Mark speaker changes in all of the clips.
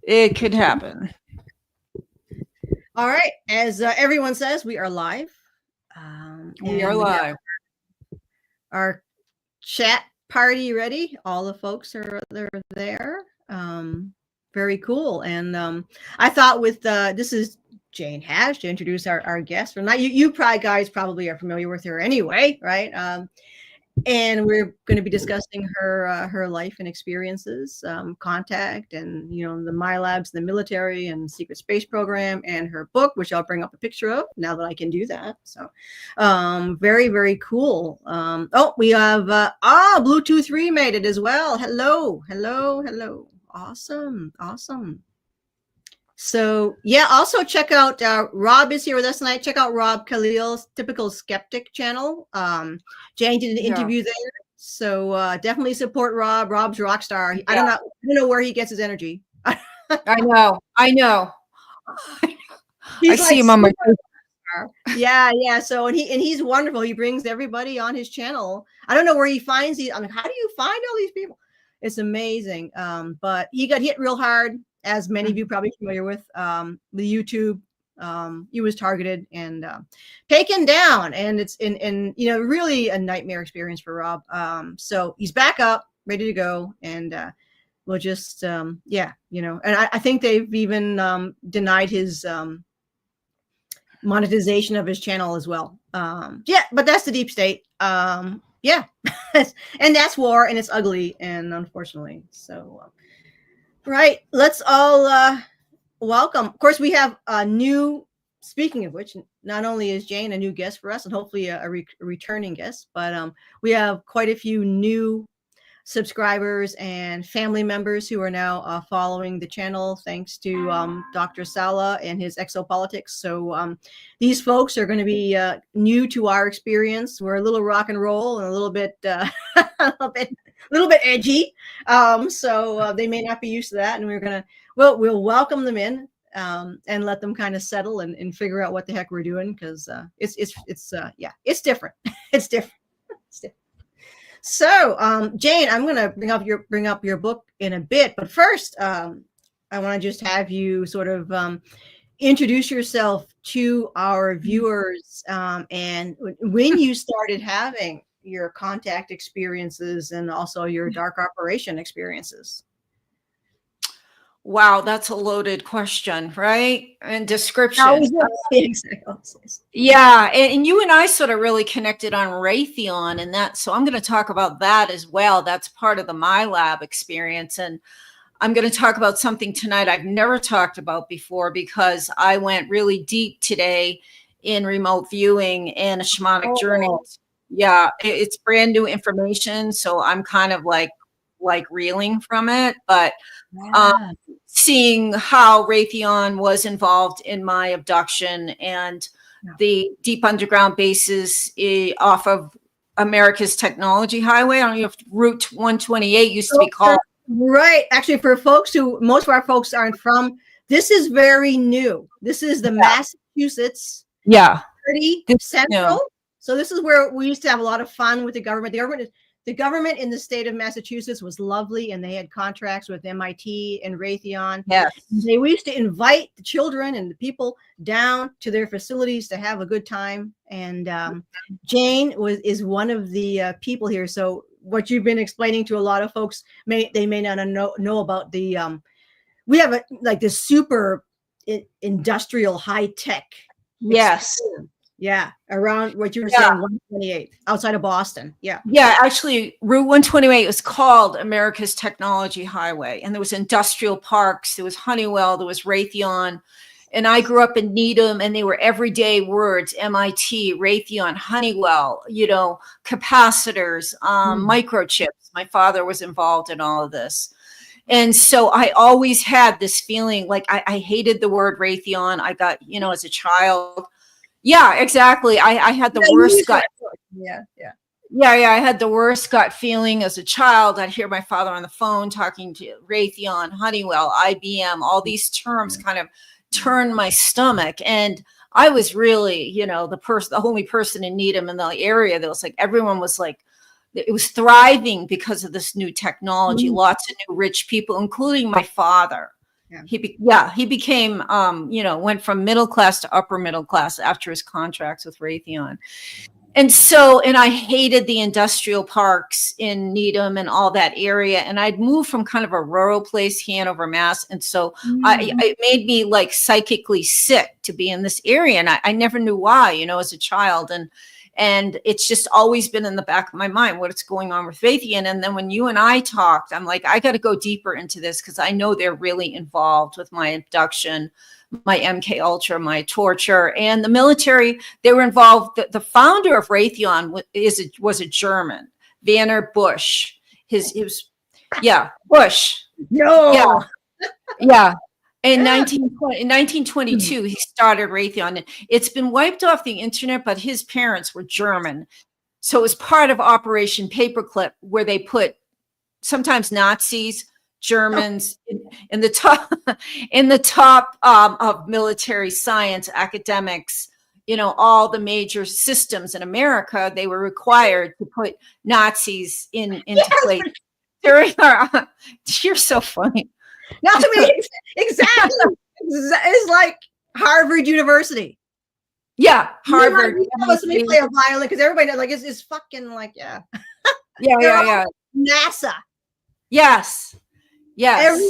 Speaker 1: It could happen.
Speaker 2: All right. As everyone says, we are live.
Speaker 1: We are
Speaker 2: We have
Speaker 1: live.
Speaker 2: our chat party ready. All the folks they're there. Very cool. And I thought with this is Jane Hash to introduce our guest for tonight. You probably guys probably are familiar with her anyway, right? And we're going to be discussing her life and experiences, contact, and the Milabs, the military, and secret space program, and her book, which I'll bring up a picture of now that I can do that. So, very very cool. Oh, we have Bluetooth 3 made it as well. Hello, hello, hello. Awesome, awesome. So yeah, also check out Rob is here with us tonight. Check out Rob Khalil's Typical Skeptic channel. Jane did an interview there, so definitely support Rob. Rob's a rock star. I don't know where he gets his energy.
Speaker 1: I know.
Speaker 2: He's
Speaker 1: I see him on my.
Speaker 2: Yeah. So and he's wonderful. He brings everybody on his channel. I don't know where he finds these. I'm like, how do you find all these people? It's amazing. But he got hit real hard, as many of you probably familiar with the YouTube. He was targeted and taken down, and it's in really a nightmare experience for Rob. So he's back up, ready to go, and we'll just and I think they've even denied his monetization of his channel as well. But that's the deep state. And that's war, and it's ugly, and unfortunately. So, right, let's all welcome. Of course, we have a new. Speaking of which, not only is Jane a new guest for us, and hopefully a returning guest, but we have quite a few new subscribers and family members who are now following the channel thanks to Dr. Sala and his exopolitics. So these folks are going to be new to our experience. We're a little rock and roll and a little bit edgy, so they may not be used to that, and we'll welcome them in and let them kind of settle and figure out what the heck we're doing, because it's different. It's different. So, Jane, I'm going to bring up your book in a bit, but first, I want to just have you sort of introduce yourself to our viewers, and when you started having your contact experiences and also your dark operation experiences.
Speaker 1: Wow, that's a loaded question, right? And description. Yeah, and you and I sort of really connected on Raytheon and that, so I'm going to talk about that as well. That's part of the Milab experience, and I'm going to talk about something tonight I've never talked about before, because I went really deep today in remote viewing and a shamanic journey. Yeah, it's brand new information, so I'm kind of like reeling from it, but seeing how Raytheon was involved in my abduction and the deep underground bases off of America's Technology Highway. I don't know if Route 128 used to be called.
Speaker 2: Right. Actually, for folks who, most of our folks aren't from, this is very new. This is the Massachusetts 30 Central. So this is where we used to have a lot of fun with the government. The government in the state of Massachusetts was lovely, and they had contracts with MIT and Raytheon.
Speaker 1: Yes.
Speaker 2: We used to invite the children and the people down to their facilities to have a good time. And Jane is one of the people here. So what you've been explaining to a lot of folks, they may not know about the we have this super industrial high tech.
Speaker 1: Yes.
Speaker 2: Yeah, around what you were saying, 128, outside of Boston. Yeah.
Speaker 1: Yeah, actually, Route 128 was called America's Technology Highway, and there was industrial parks, there was Honeywell, there was Raytheon, and I grew up in Needham, and they were everyday words: MIT, Raytheon, Honeywell, capacitors, microchips. My father was involved in all of this. And so I always had this feeling like I hated the word Raytheon. I got, as a child. Yeah, exactly. I had the worst gut. I had the worst gut feeling as a child. I'd hear my father on the phone talking to Raytheon, Honeywell, IBM, all these terms kind of turned my stomach. And I was really, the only person in Needham in the area that was like, everyone was like, it was thriving because of this new technology, lots of new rich people, including my father. He became, went from middle class to upper middle class after his contracts with Raytheon. And I hated the industrial parks in Needham and all that area. And I'd moved from kind of a rural place, Hanover, Mass. And so it made me like psychically sick to be in this area. And I never knew why, as a child. And it's just always been in the back of my mind, what's going on with Raytheon. And then when you and I talked, I'm like, I got to go deeper into this because I know they're really involved with my abduction, my MK Ultra, my torture, and the military. They were involved. The founder of Raytheon was a German, Werner Bush. Bush.
Speaker 2: No.
Speaker 1: Yeah. In 1922, he started Raytheon. It's been wiped off the internet, but his parents were German. So it was part of Operation Paperclip, where they put sometimes Nazis, Germans in the top of military science, academics, all the major systems in America. They were required to put Nazis into place during our. You're so funny.
Speaker 2: Not to me, exactly. It's like Harvard University.
Speaker 1: Yeah, Harvard.
Speaker 2: Let me play a violin because everybody knows, like, it's fucking like, yeah. NASA.
Speaker 1: Yes.
Speaker 2: And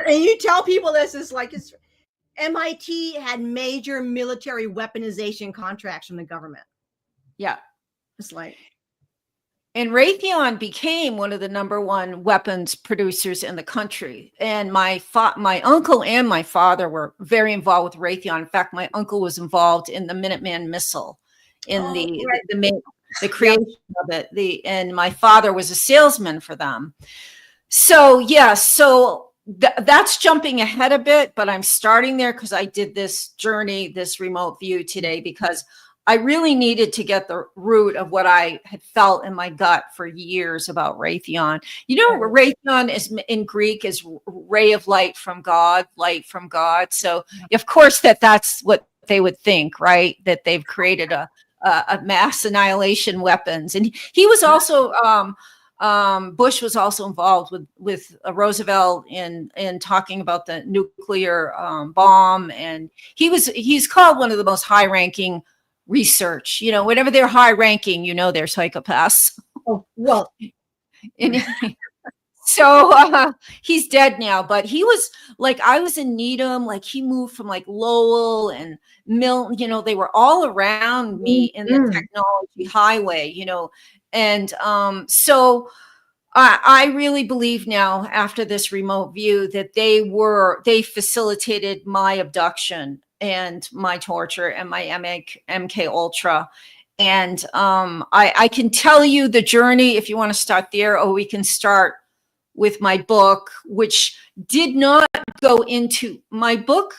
Speaker 2: you tell people this is like, it's MIT had major military weaponization contracts from the government.
Speaker 1: Yeah.
Speaker 2: It's like.
Speaker 1: And Raytheon became one of the #1 weapons producers in the country. And my uncle and my father were very involved with Raytheon. In fact, my uncle was involved in the Minuteman missile, in the creation of it. And my father was a salesman for them. So that's jumping ahead a bit, but I'm starting there because I did this journey, this remote view today, because I really needed to get the root of what I had felt in my gut for years about Raytheon. Raytheon is in Greek is ray of light from God, light from God. So of course that's what they would think, right? That they've created a mass annihilation weapons. And he was also, Bush was also involved with Roosevelt in talking about the nuclear bomb. And he's called one of the most high ranking research, whenever they're high ranking, they're psychopaths.
Speaker 2: Oh, well.
Speaker 1: So he's dead now, but he was like, I was in Needham, like he moved from like Lowell and Milton, they were all around me in the technology highway, and so I really believe now, after this remote view, that they facilitated my abduction and my torture and my MK Ultra. And I can tell you the journey if you want to start there, or we can start with my book, which did not go into my book.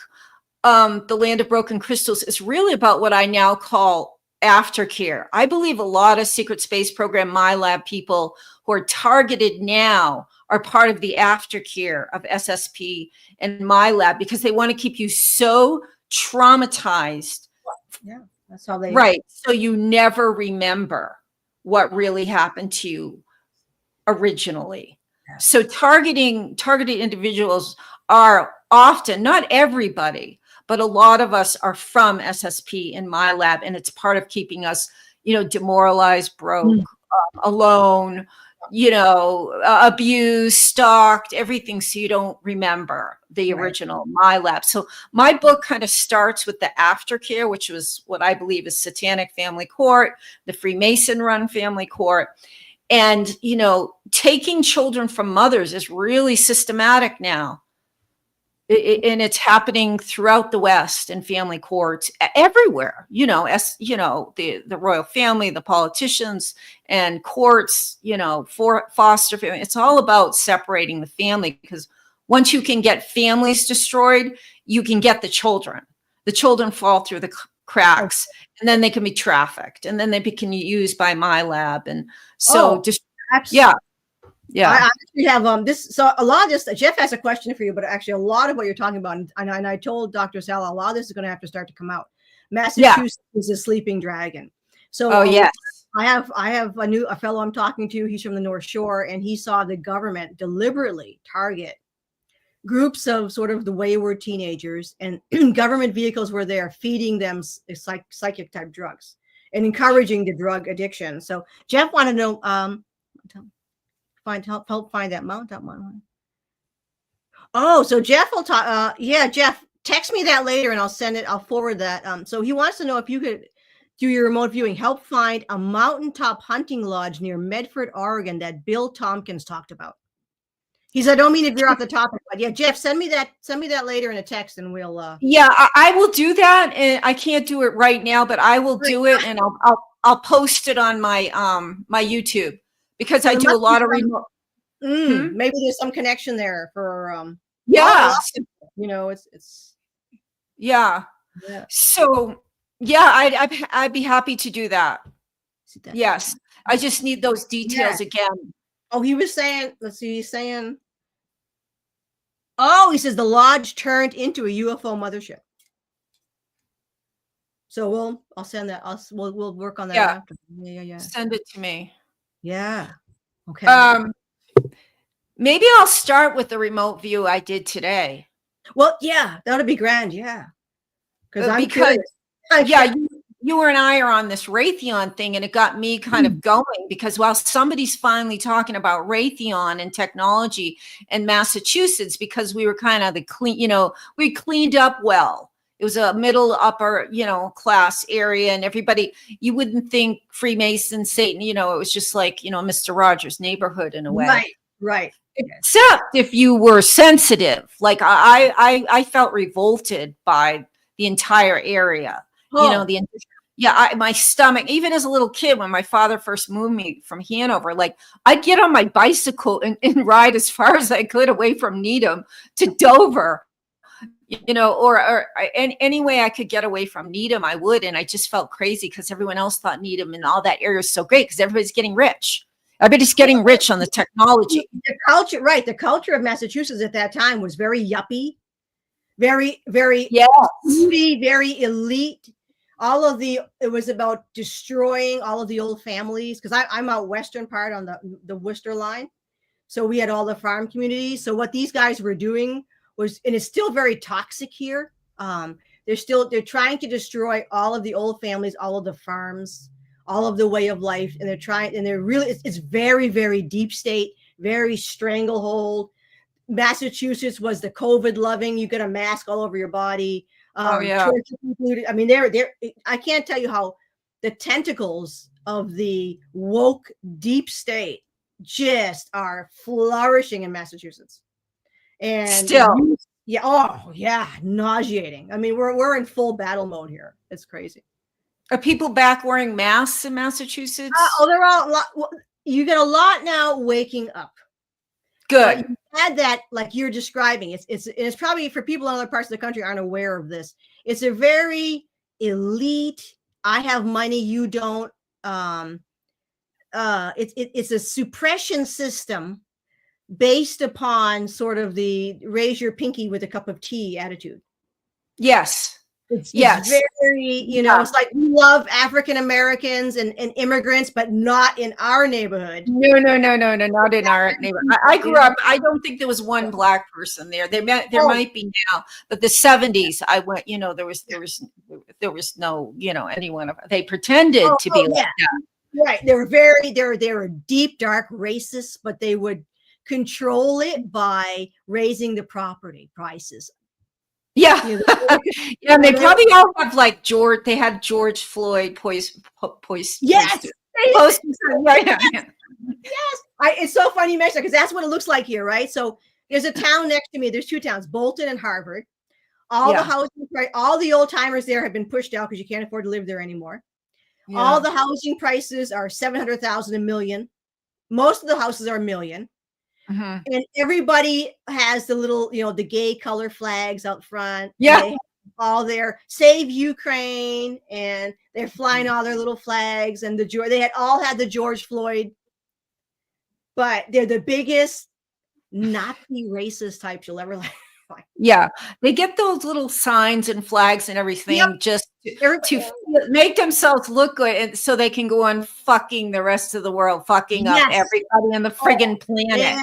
Speaker 1: The Land of Broken Crystals is really about what I now call aftercare. I believe a lot of secret space program Milab people who are targeted now are part of the aftercare of SSP and Milab, because they want to keep you so traumatized.
Speaker 2: Yeah, that's how they.
Speaker 1: Right. So you never remember what really happened to you originally. Yeah. So targeted individuals are often, not everybody, but a lot of us are from SSP in Milab, and it's part of keeping us, demoralized, broke, alone, abused, stalked, everything. So you don't remember the original Milab. So my book kind of starts with the aftercare, which was what I believe is satanic family court, the Freemason run family court. And, taking children from mothers is really systematic now. And it's happening throughout the West in family courts everywhere, the royal family, the politicians and courts, for foster family. It's all about separating the family, because once you can get families destroyed, you can get the children. The children fall through the cracks, and then they can be trafficked, and then they can be used by Milab. And so Yeah.
Speaker 2: I actually have this. So a lot of this, Jeff has a question for you, but actually a lot of what you're talking about, and I told Dr. Sala, a lot of this is going to have to start to come out. Massachusetts is a sleeping dragon. So
Speaker 1: yes.
Speaker 2: I have a fellow I'm talking to. He's from the North Shore, and he saw the government deliberately target groups of sort of the wayward teenagers, and government vehicles were there feeding them psychic type drugs and encouraging the drug addiction. So Jeff wanted to know, help find that Mount one. Oh, so Jeff will talk. Yeah, Jeff, text me that later and I'll send it. I'll forward that. So he wants to know if you could, through your remote viewing, help find a mountaintop hunting lodge near Medford, Oregon that Bill Tompkins talked about. He said, I don't mean to veer off the topic, but yeah, Jeff, send me that later in a text and we'll
Speaker 1: yeah, I will do that. And I can't do it right now, but I will do it, and I'll post it on my my YouTube, because I do a lot of remote.
Speaker 2: Maybe there's some connection there for
Speaker 1: yeah,
Speaker 2: you know, it's
Speaker 1: yeah. So yeah, I'd be happy to do that. Yes, I just need those details again.
Speaker 2: Oh, he was saying, let's see, he's saying, oh, he says the lodge turned into a UFO mothership. So I'll send that. We'll work on that after. Yeah.
Speaker 1: Send it to me.
Speaker 2: Yeah. Okay.
Speaker 1: Maybe I'll start with the remote view I did today.
Speaker 2: Well, yeah, that'll be grand. Yeah.
Speaker 1: Because you and I are on this Raytheon thing, and it got me kind of going, because while somebody's finally talking about Raytheon and technology in Massachusetts, because we were kind of we cleaned up well. It was a middle upper, class area, and everybody, you wouldn't think Freemason, Satan, it was just like, Mr. Rogers' neighborhood in a way.
Speaker 2: Right.
Speaker 1: Except if you were sensitive. Like I felt revolted by the entire area. My stomach, even as a little kid, when my father first moved me from Hanover, like I'd get on my bicycle and ride as far as I could away from Needham to Dover, or any way I could get away from Needham, I would. And I just felt crazy because everyone else thought Needham and all that area was so great because everybody's getting rich. Everybody's getting rich on the technology.
Speaker 2: The culture, right. The culture of Massachusetts at that time was very yuppie, very, very foodie, very elite. It was about destroying all of the old families, because I'm out western part on the Worcester line. So we had all the farm communities. So what these guys were doing was, and it's still very toxic here. They're trying to destroy all of the old families, all of the farms, all of the way of life. And it's very, very deep state, very stranglehold. Massachusetts was the COVID loving. You get a mask all over your body. Included. I mean, I can't tell you how the tentacles of the woke deep state just are flourishing in Massachusetts. And
Speaker 1: still,
Speaker 2: nauseating. I mean, we're in full battle mode here. It's crazy.
Speaker 1: Are people back wearing masks in Massachusetts?
Speaker 2: They're all. You get a lot now waking up.
Speaker 1: Good.
Speaker 2: You had that, like you're describing. It's probably, for people in other parts of the country aren't aware of this. It's a very elite. I have money, you don't. It's a suppression system based upon sort of the raise your pinky with a cup of tea attitude.
Speaker 1: Yes.
Speaker 2: It's very, it's like we love African Americans and immigrants, but not in our neighborhood.
Speaker 1: No, not in our neighborhood. I grew up, I don't think there was one black person there. There might be now, but the 70s, I went, there was no, anyone. They pretended to be like that.
Speaker 2: Right. They were deep, dark racists, but they would control it by raising the property prices.
Speaker 1: Yeah. And they probably all have like they had George Floyd poison.
Speaker 2: Yes.
Speaker 1: Yes.
Speaker 2: It's so funny you mentioned that, because that's what it looks like here, right? So there's a town next to me. There's two towns, Bolton and Harvard. The housing, all the old timers there have been pushed out because you can't afford to live there anymore. Yeah. All the housing prices are $700,000, $1 million. Most of the houses are $1 million. Mm-hmm. And everybody has the little, the gay color flags out front.
Speaker 1: Yeah.
Speaker 2: All their Save Ukraine, and they're flying all their little flags, and they had all had the George Floyd, but they're the biggest Nazi racist types you'll ever like.
Speaker 1: Yeah. They get those little signs and flags and everything just to make themselves look good, and so they can go on fucking the rest of the world, fucking up everybody on the friggin' planet.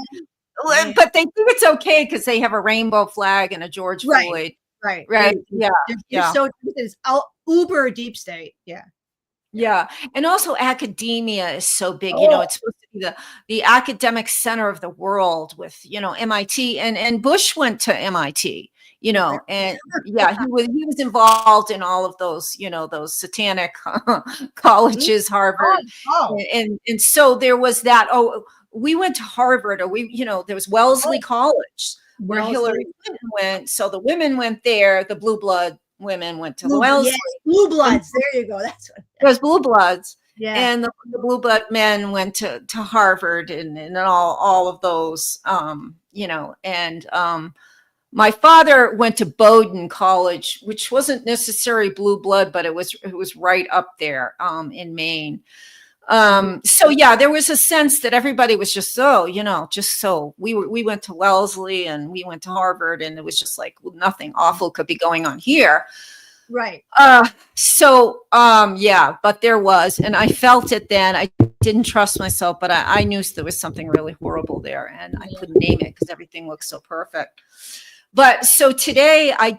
Speaker 2: Man.
Speaker 1: But they think it's okay because they have a rainbow flag and a George
Speaker 2: Right.
Speaker 1: Floyd.
Speaker 2: Right.
Speaker 1: Right. Yeah.
Speaker 2: They're
Speaker 1: Yeah.
Speaker 2: so it's uber deep state. Yeah.
Speaker 1: Yeah. And also academia is so big,
Speaker 2: Oh.
Speaker 1: it's supposed to be the academic center of the world with, MIT and Bush went to MIT, and yeah, he was involved in all of those, those satanic colleges, Harvard.
Speaker 2: Oh.
Speaker 1: And so there was that, we went to Harvard, or there was Wellesley College where Hillary Clinton went. So the women went there, the blue blood women went to Wellesley.
Speaker 2: Yes, blue bloods. There you go. That's what
Speaker 1: it was blue bloods.
Speaker 2: Yeah.
Speaker 1: And the blue blood men went to Harvard and all of those, and my father went to Bowdoin College, which wasn't necessarily blue blood, but it was right up there in Maine. So yeah, there was a sense that everybody was just so we went to Wellesley and we went to Harvard, and it was just like nothing awful could be going on here.
Speaker 2: Right.
Speaker 1: Yeah, but there was, and I felt it then. I didn't trust myself, but I knew there was something really horrible there, and I couldn't name it because everything looked so perfect. But so today I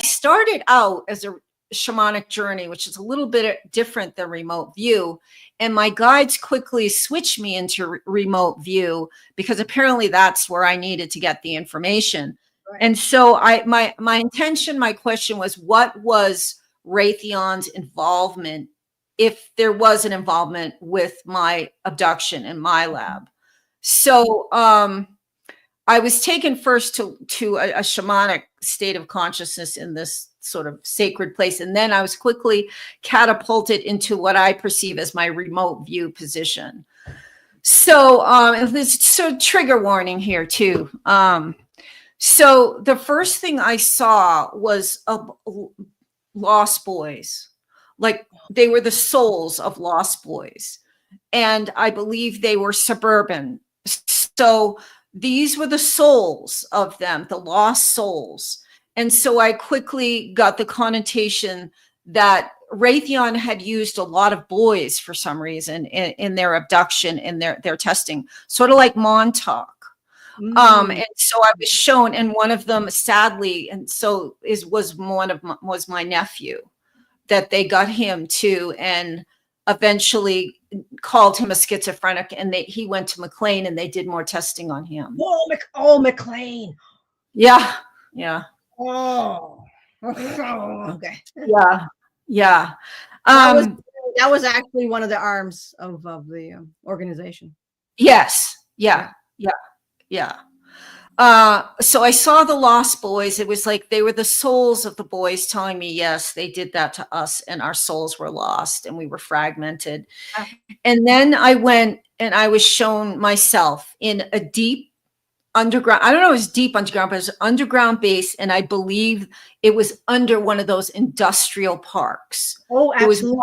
Speaker 1: started out as a shamanic journey, which is a little bit different than remote view. And my guides quickly switched me into remote view because apparently that's where I needed to get the information. Right. And so my intention, my question was, what was Raytheon's involvement, if there was an involvement with my abduction in Milab? So I was taken first to a shamanic state of consciousness in this sort of sacred place. And then I was quickly catapulted into what I perceive as my remote view position. So there's a trigger warning here too. So the first thing I saw was lost boys. Like they were the souls of lost boys. And I believe they were suburban. So these were the souls of them, the lost souls. And so I quickly got the connotation that Raytheon had used a lot of boys for some reason in their abduction, in their testing, sort of like Montauk. And so I was shown, and one of them, sadly, and so was my nephew, that they got him too, and eventually called him a schizophrenic, and he went to McLean and they did more testing on him.
Speaker 2: McLean.
Speaker 1: Yeah.
Speaker 2: Oh, okay.
Speaker 1: Yeah.
Speaker 2: That was actually one of the arms of the organization.
Speaker 1: Yes. Yeah. So I saw the lost boys. It was like they were the souls of the boys telling me, yes, they did that to us, and our souls were lost and we were fragmented. And then I went and I was shown myself in a deep underground, I don't know if it was deep underground, but it was an underground base, and I believe it was under one of those industrial parks.
Speaker 2: Oh, absolutely.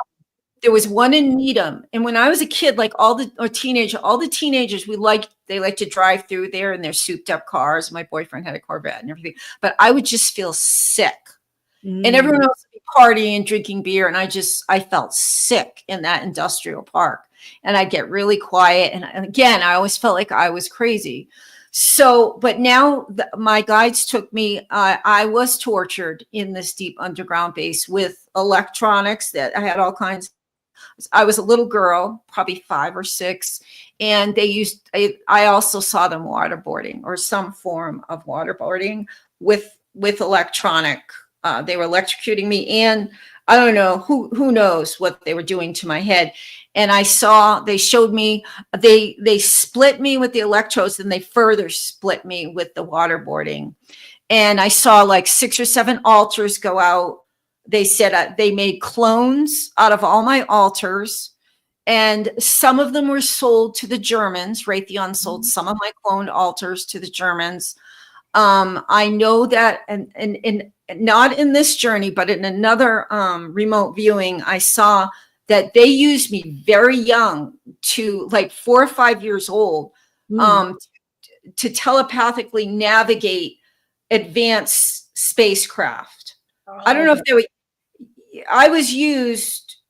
Speaker 1: There was one in Needham, and when I was a kid, like all the teenagers, they like to drive through there in their souped up cars. My boyfriend had a Corvette and everything, but I would just feel sick, and everyone else would be partying, drinking beer, and I felt sick in that industrial park, and I'd get really quiet, and again, I always felt like I was crazy. So, but now my guides took me, I was tortured in this deep underground base with electronics that I had all kinds. I was a little girl, probably 5 or 6, and I also saw them waterboarding, or some form of waterboarding with electronic. They were electrocuting me, and I don't know who knows what they were doing to my head. And they showed me, they split me with the electrodes, and they further split me with the waterboarding. And I saw like 6 or 7 altars go out. They said they made clones out of all my altars, and some of them were sold to the Germans. Raytheon sold some of my cloned altars to the Germans. I know that, and not in this journey, but in another remote viewing, I saw that they used me very young, to like 4 or 5 years old, to telepathically navigate advanced spacecraft. I don't know if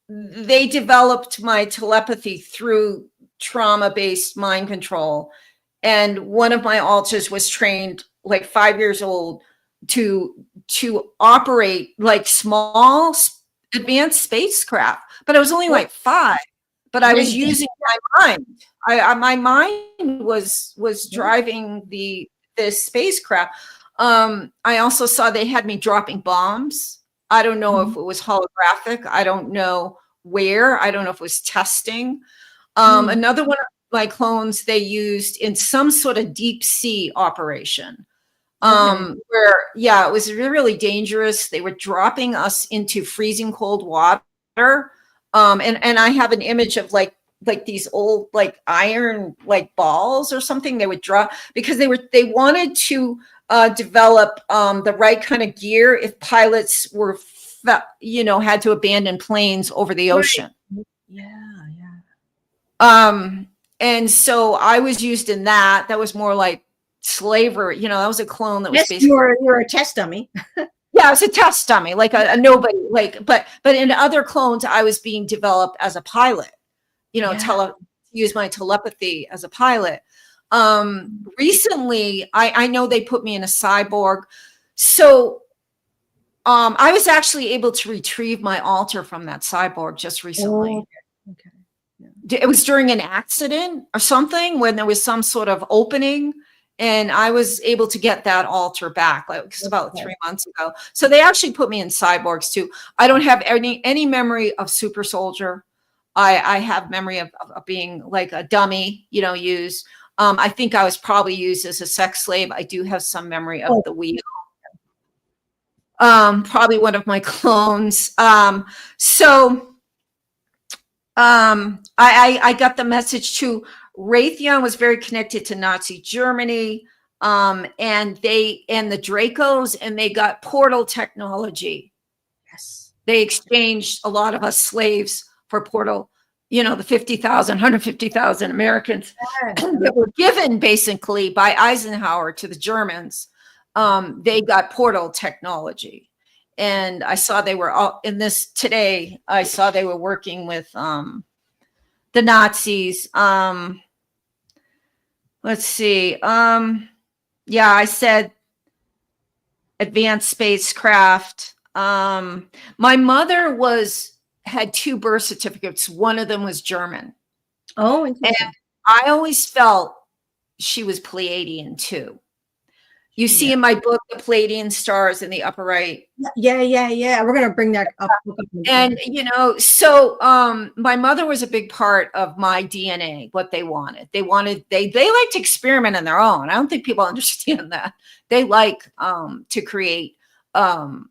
Speaker 1: they developed my telepathy through trauma-based mind control. And one of my altars was trained like 5 years old to operate like small advanced spacecraft, but I was only like 5, but I was using my mind. My mind was driving this spacecraft. I also saw they had me dropping bombs. I don't know if it was holographic. I don't know where. I don't know if it was testing. Another one of my clones they used in some sort of deep sea operation. Where, yeah, it was really dangerous. They were dropping us into freezing cold water. And I have an image of like these old like iron like balls or something they would drop because they wanted to develop the right kind of gear if pilots were had to abandon planes over the ocean. And so I was used in that. That was more like slavery. That was a clone that was basically
Speaker 2: you were a test dummy.
Speaker 1: Yeah, it was a test dummy, like a nobody. Like, but in other clones, I was being developed as a pilot. Use my telepathy as a pilot. Recently, I know they put me in a cyborg. So I was actually able to retrieve my altar from that cyborg just recently.
Speaker 2: Okay.
Speaker 1: It was during an accident or something when there was some sort of opening, and I was able to get that altar back. Like it's about 3 months ago. So they actually put me in cyborgs too. I don't have any memory of super soldier. I have memory of being like a dummy, used. I think I was probably used as a sex slave. I do have some memory of the wheel. Probably one of my clones. I got the message too. Raytheon was very connected to Nazi Germany, and the Dracos, and they got portal technology.
Speaker 2: Yes,
Speaker 1: they exchanged a lot of us slaves for portal. The 50,000, 150,000 Americans that were given basically by Eisenhower to the Germans. They got portal technology. And I saw they were all in this today. I saw they were working with the Nazis. Let's see. I said advanced spacecraft. My mother had 2 birth certificates. One of them was German.
Speaker 2: Oh, interesting.
Speaker 1: And I always felt she was Pleiadian too. You see in my book the Pleiadian stars in the upper right.
Speaker 2: Yeah. We're gonna bring that up.
Speaker 1: And so my mother was a big part of my DNA. What they wanted, they like to experiment on their own. I don't think people understand that. They like to create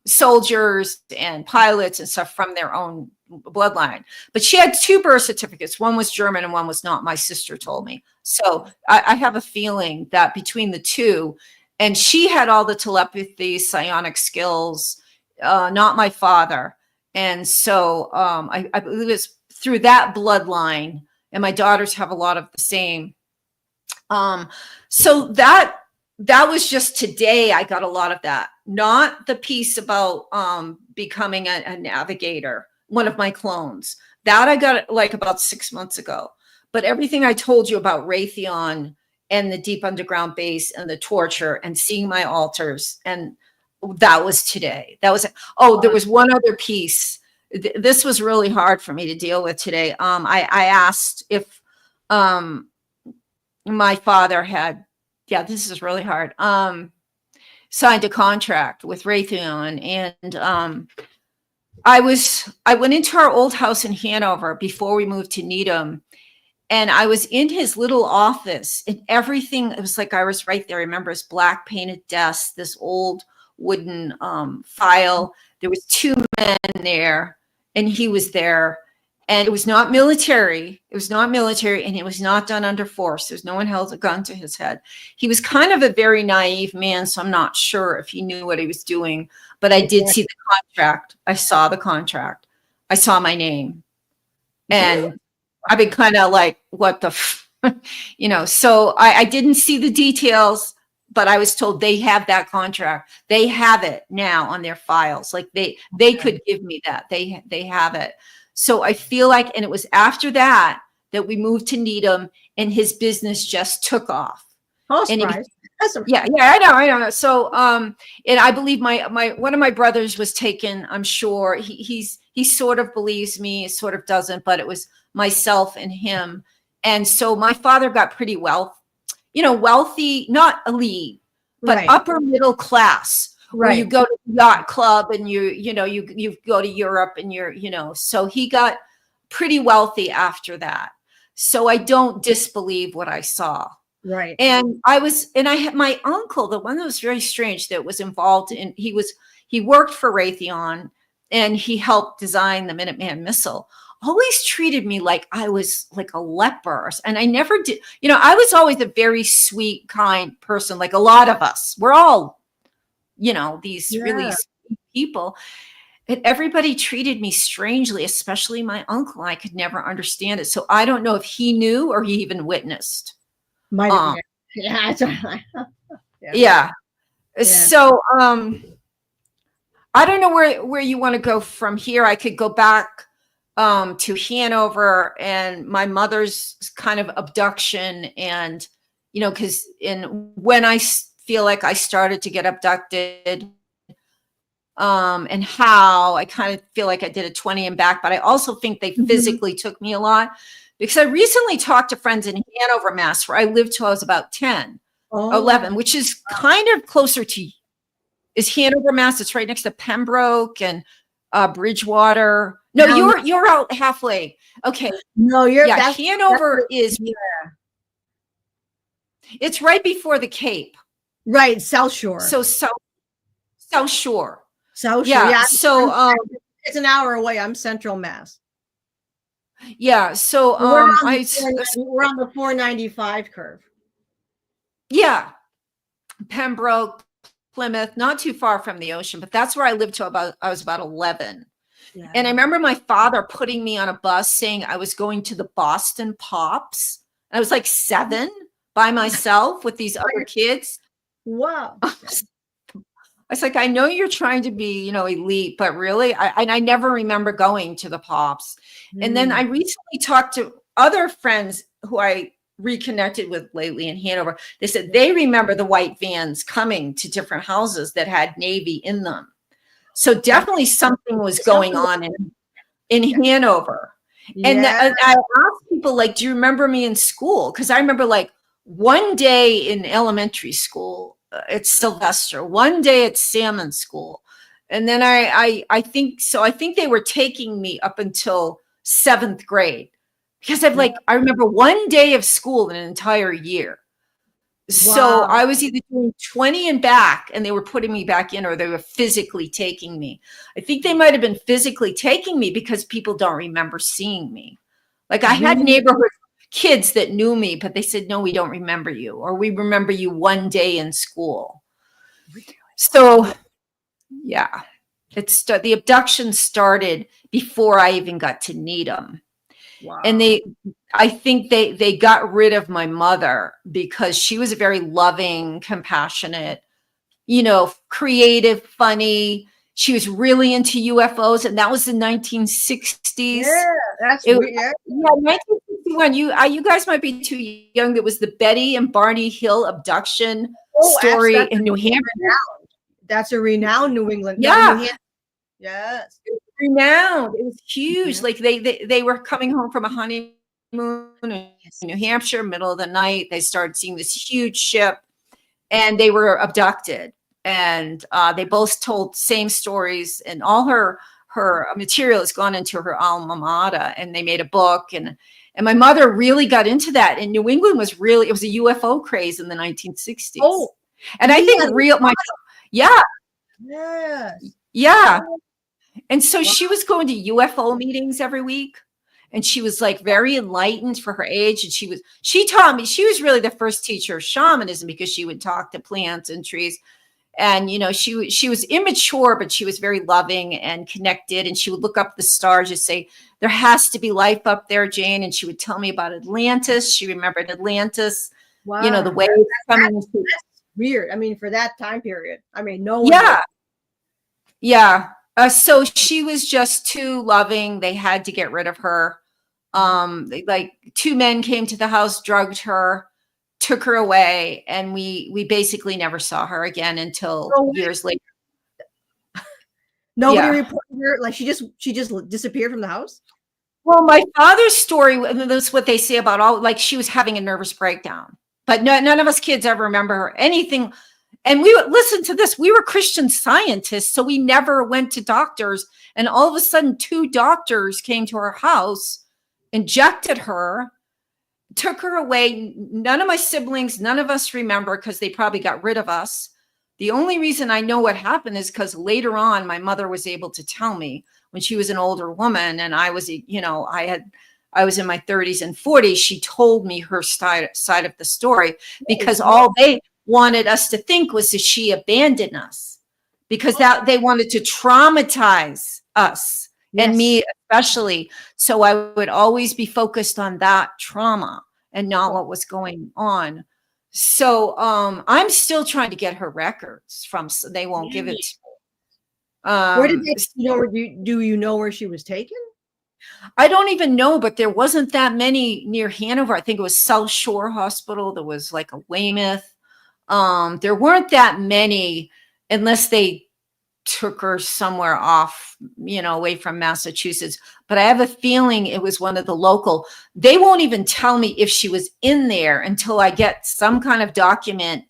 Speaker 1: soldiers and pilots and stuff from their own bloodline. But she had 2 birth certificates. One was German and one was not. My sister told me. So I have a feeling that between the 2. And she had all the telepathy, psionic skills, not my father. And so I believe it's through that bloodline. And my daughters have a lot of the same. So that was just today. I got a lot of that. Not the piece about becoming a navigator, one of my clones. That I got like about 6 months ago. But everything I told you about Raytheon and the deep underground base and the torture and seeing my altars, and that was today. There was one other piece. This was really hard for me to deal with today. I asked if my father had, this is really hard, signed a contract with Raytheon, and I went into our old house in Hanover before we moved to Needham. And I was in his little office, and everything, it was like I was right there. I remember his black painted desk, this old wooden file. There was 2 men there, and he was there. And it was not military. And it was not done under force. There's no one held a gun to his head. He was kind of a very naive man, so I'm not sure if he knew what he was doing. But I did see the contract. I saw the contract. I saw my name. And I've been kind of like, what the, so I didn't see the details, but I was told they have that contract. They have it now on their files. Like they could give me that. They have it. So I feel like, and it was after that we moved to Needham and his business just took off.
Speaker 2: Oh,
Speaker 1: And
Speaker 2: surprise. That's a
Speaker 1: yeah, I know. So, and I believe my one of my brothers was taken. I'm sure he sort of believes me, sort of doesn't, but it was myself and him. And so my father got pretty wealthy, not elite, but
Speaker 2: right.
Speaker 1: upper middle class, where you
Speaker 2: Right.
Speaker 1: go to the yacht club and you go to Europe and so he got pretty wealthy after that. So I don't disbelieve what I saw.
Speaker 2: Right.
Speaker 1: And I had my uncle, the one that was very strange, that was involved in, he worked for Raytheon and he helped design the Minuteman missile, always treated me like I was like a leper. And I never did, I was always a very sweet, kind person. Like a lot of us, we're all, these really
Speaker 2: Yeah.
Speaker 1: sweet people. And everybody treated me strangely, especially my uncle. I could never understand it. So I don't know if he knew or he even witnessed.
Speaker 2: Might
Speaker 1: Um,
Speaker 2: have. Yeah. It's yeah.
Speaker 1: yeah.
Speaker 2: Yeah.
Speaker 1: So I don't know where you want to go from here. I could go back to Hanover and my mother's kind of abduction, and because when I feel like I started to get abducted, and how I kind of feel like I did a 20 and back, but I also think they physically took me a lot, because I recently talked to friends in Hanover, Mass, where I lived till I was about 10,
Speaker 2: Oh,
Speaker 1: 11, which is kind of closer to, is Hanover, Mass. It's right next to Pembroke and Bridgewater. No,
Speaker 2: no,
Speaker 1: you're out halfway. Okay.
Speaker 2: no,
Speaker 1: Yeah,
Speaker 2: that's
Speaker 1: Hanover is,
Speaker 2: yeah.
Speaker 1: it's right before the Cape.
Speaker 2: Right. South Shore.
Speaker 1: So South Shore.
Speaker 2: South Shore.
Speaker 1: Yeah.
Speaker 2: Yeah.
Speaker 1: So
Speaker 2: It's an hour away. I'm Central Mass.
Speaker 1: yeah. So
Speaker 2: We're on the 495 curve.
Speaker 1: Yeah. Pembroke, Plymouth, not too far from the ocean, but that's where I lived till I was about 11.
Speaker 2: Yeah.
Speaker 1: And I remember my father putting me on a bus saying I was going to the Boston Pops. I was like 7 by myself with these other kids.
Speaker 2: Wow.
Speaker 1: I was like, I know you're trying to be, elite, but really, I never remember going to the Pops. And then I recently talked to other friends who I reconnected with lately in Hanover. They said they remember the white vans coming to different houses that had Navy in them. So definitely something was going on in Hanover.
Speaker 2: Yeah.
Speaker 1: And I asked people, like, do you remember me in school? Because I remember like one day in elementary school, at Sylvester, one day at Salmon School. And then I think they were taking me up until 7th grade, because I remember one day of school in an entire year. So
Speaker 2: Wow.
Speaker 1: I was either doing 20 and back and they were putting me back in, or they were physically taking me. I think they might've been physically taking me because people don't remember seeing me. Like I had neighborhood kids that knew me, but they said, no, we don't remember you, or we remember you one day in school. So yeah, the abduction started before I even got to Needham.
Speaker 2: Wow.
Speaker 1: And I think they got rid of my mother because she was a very loving, compassionate, creative, funny. She was really into UFOs, and that was the 1960s.
Speaker 2: Yeah, that's weird.
Speaker 1: Yeah, 1961. You guys might be too young. It was the Betty and Barney Hill abduction story in New Hampshire.
Speaker 2: That's a renowned New England.
Speaker 1: Yeah.
Speaker 2: Yes.
Speaker 1: Renowned. It was huge. Like they were coming home from a honeymoon in New Hampshire, middle of the night. They started seeing this huge ship, and they were abducted. And they both told same stories, and all her material has gone into her alma mater, and they made a book. And my mother really got into that. And New England was it was a UFO craze in the 1960s.
Speaker 2: Oh,
Speaker 1: and I think yeah.
Speaker 2: Yes.
Speaker 1: Yeah. And so she was going to UFO meetings every week, and she was like very enlightened for her age. And she taught me, she was really the first teacher of shamanism, because she would talk to plants and trees. And, she was immature, but she was very loving and connected. And she would look up the stars and say, there has to be life up there, Jane. And she would tell me about Atlantis. She remembered Atlantis,
Speaker 2: Wow.
Speaker 1: the waves coming.
Speaker 2: That's weird. I mean, for that time period, no one.
Speaker 1: Yeah. Yeah. So she was just too loving. They had to get rid of her. Like 2 men came to the house, drugged her, took her away, and we basically never saw her again until years later.
Speaker 2: Nobody
Speaker 1: Yeah.
Speaker 2: reported her. Like she just disappeared from the house.
Speaker 1: Well, my father's story, and that's what they say about all, like she was having a nervous breakdown, but none of us kids ever remember her anything. And we would listen to this. We were Christian Scientists, so we never went to doctors. And all of a sudden, 2 doctors came to our house, injected her, took her away. None of my siblings, none of us remember because they probably got rid of us. The only reason I know what happened is because later on, my mother was able to tell me when she was an older woman, and I was, I was in my 30s and 40s. She told me her side of the story, because all they wanted us to think was that she abandoned us, because that they wanted to traumatize us, and me especially. So I would always be focused on that trauma and not what was going on. So I'm still trying to get her records from, so they won't give it to me.
Speaker 2: Where did they, do you know where she was taken?
Speaker 1: I don't even know, but there wasn't that many near Hanover. I think it was South Shore Hospital. There was like a Weymouth. There weren't that many, unless they took her somewhere off, away from Massachusetts. But I have a feeling it was one of the local. They won't even tell me if she was in there until I get some kind of document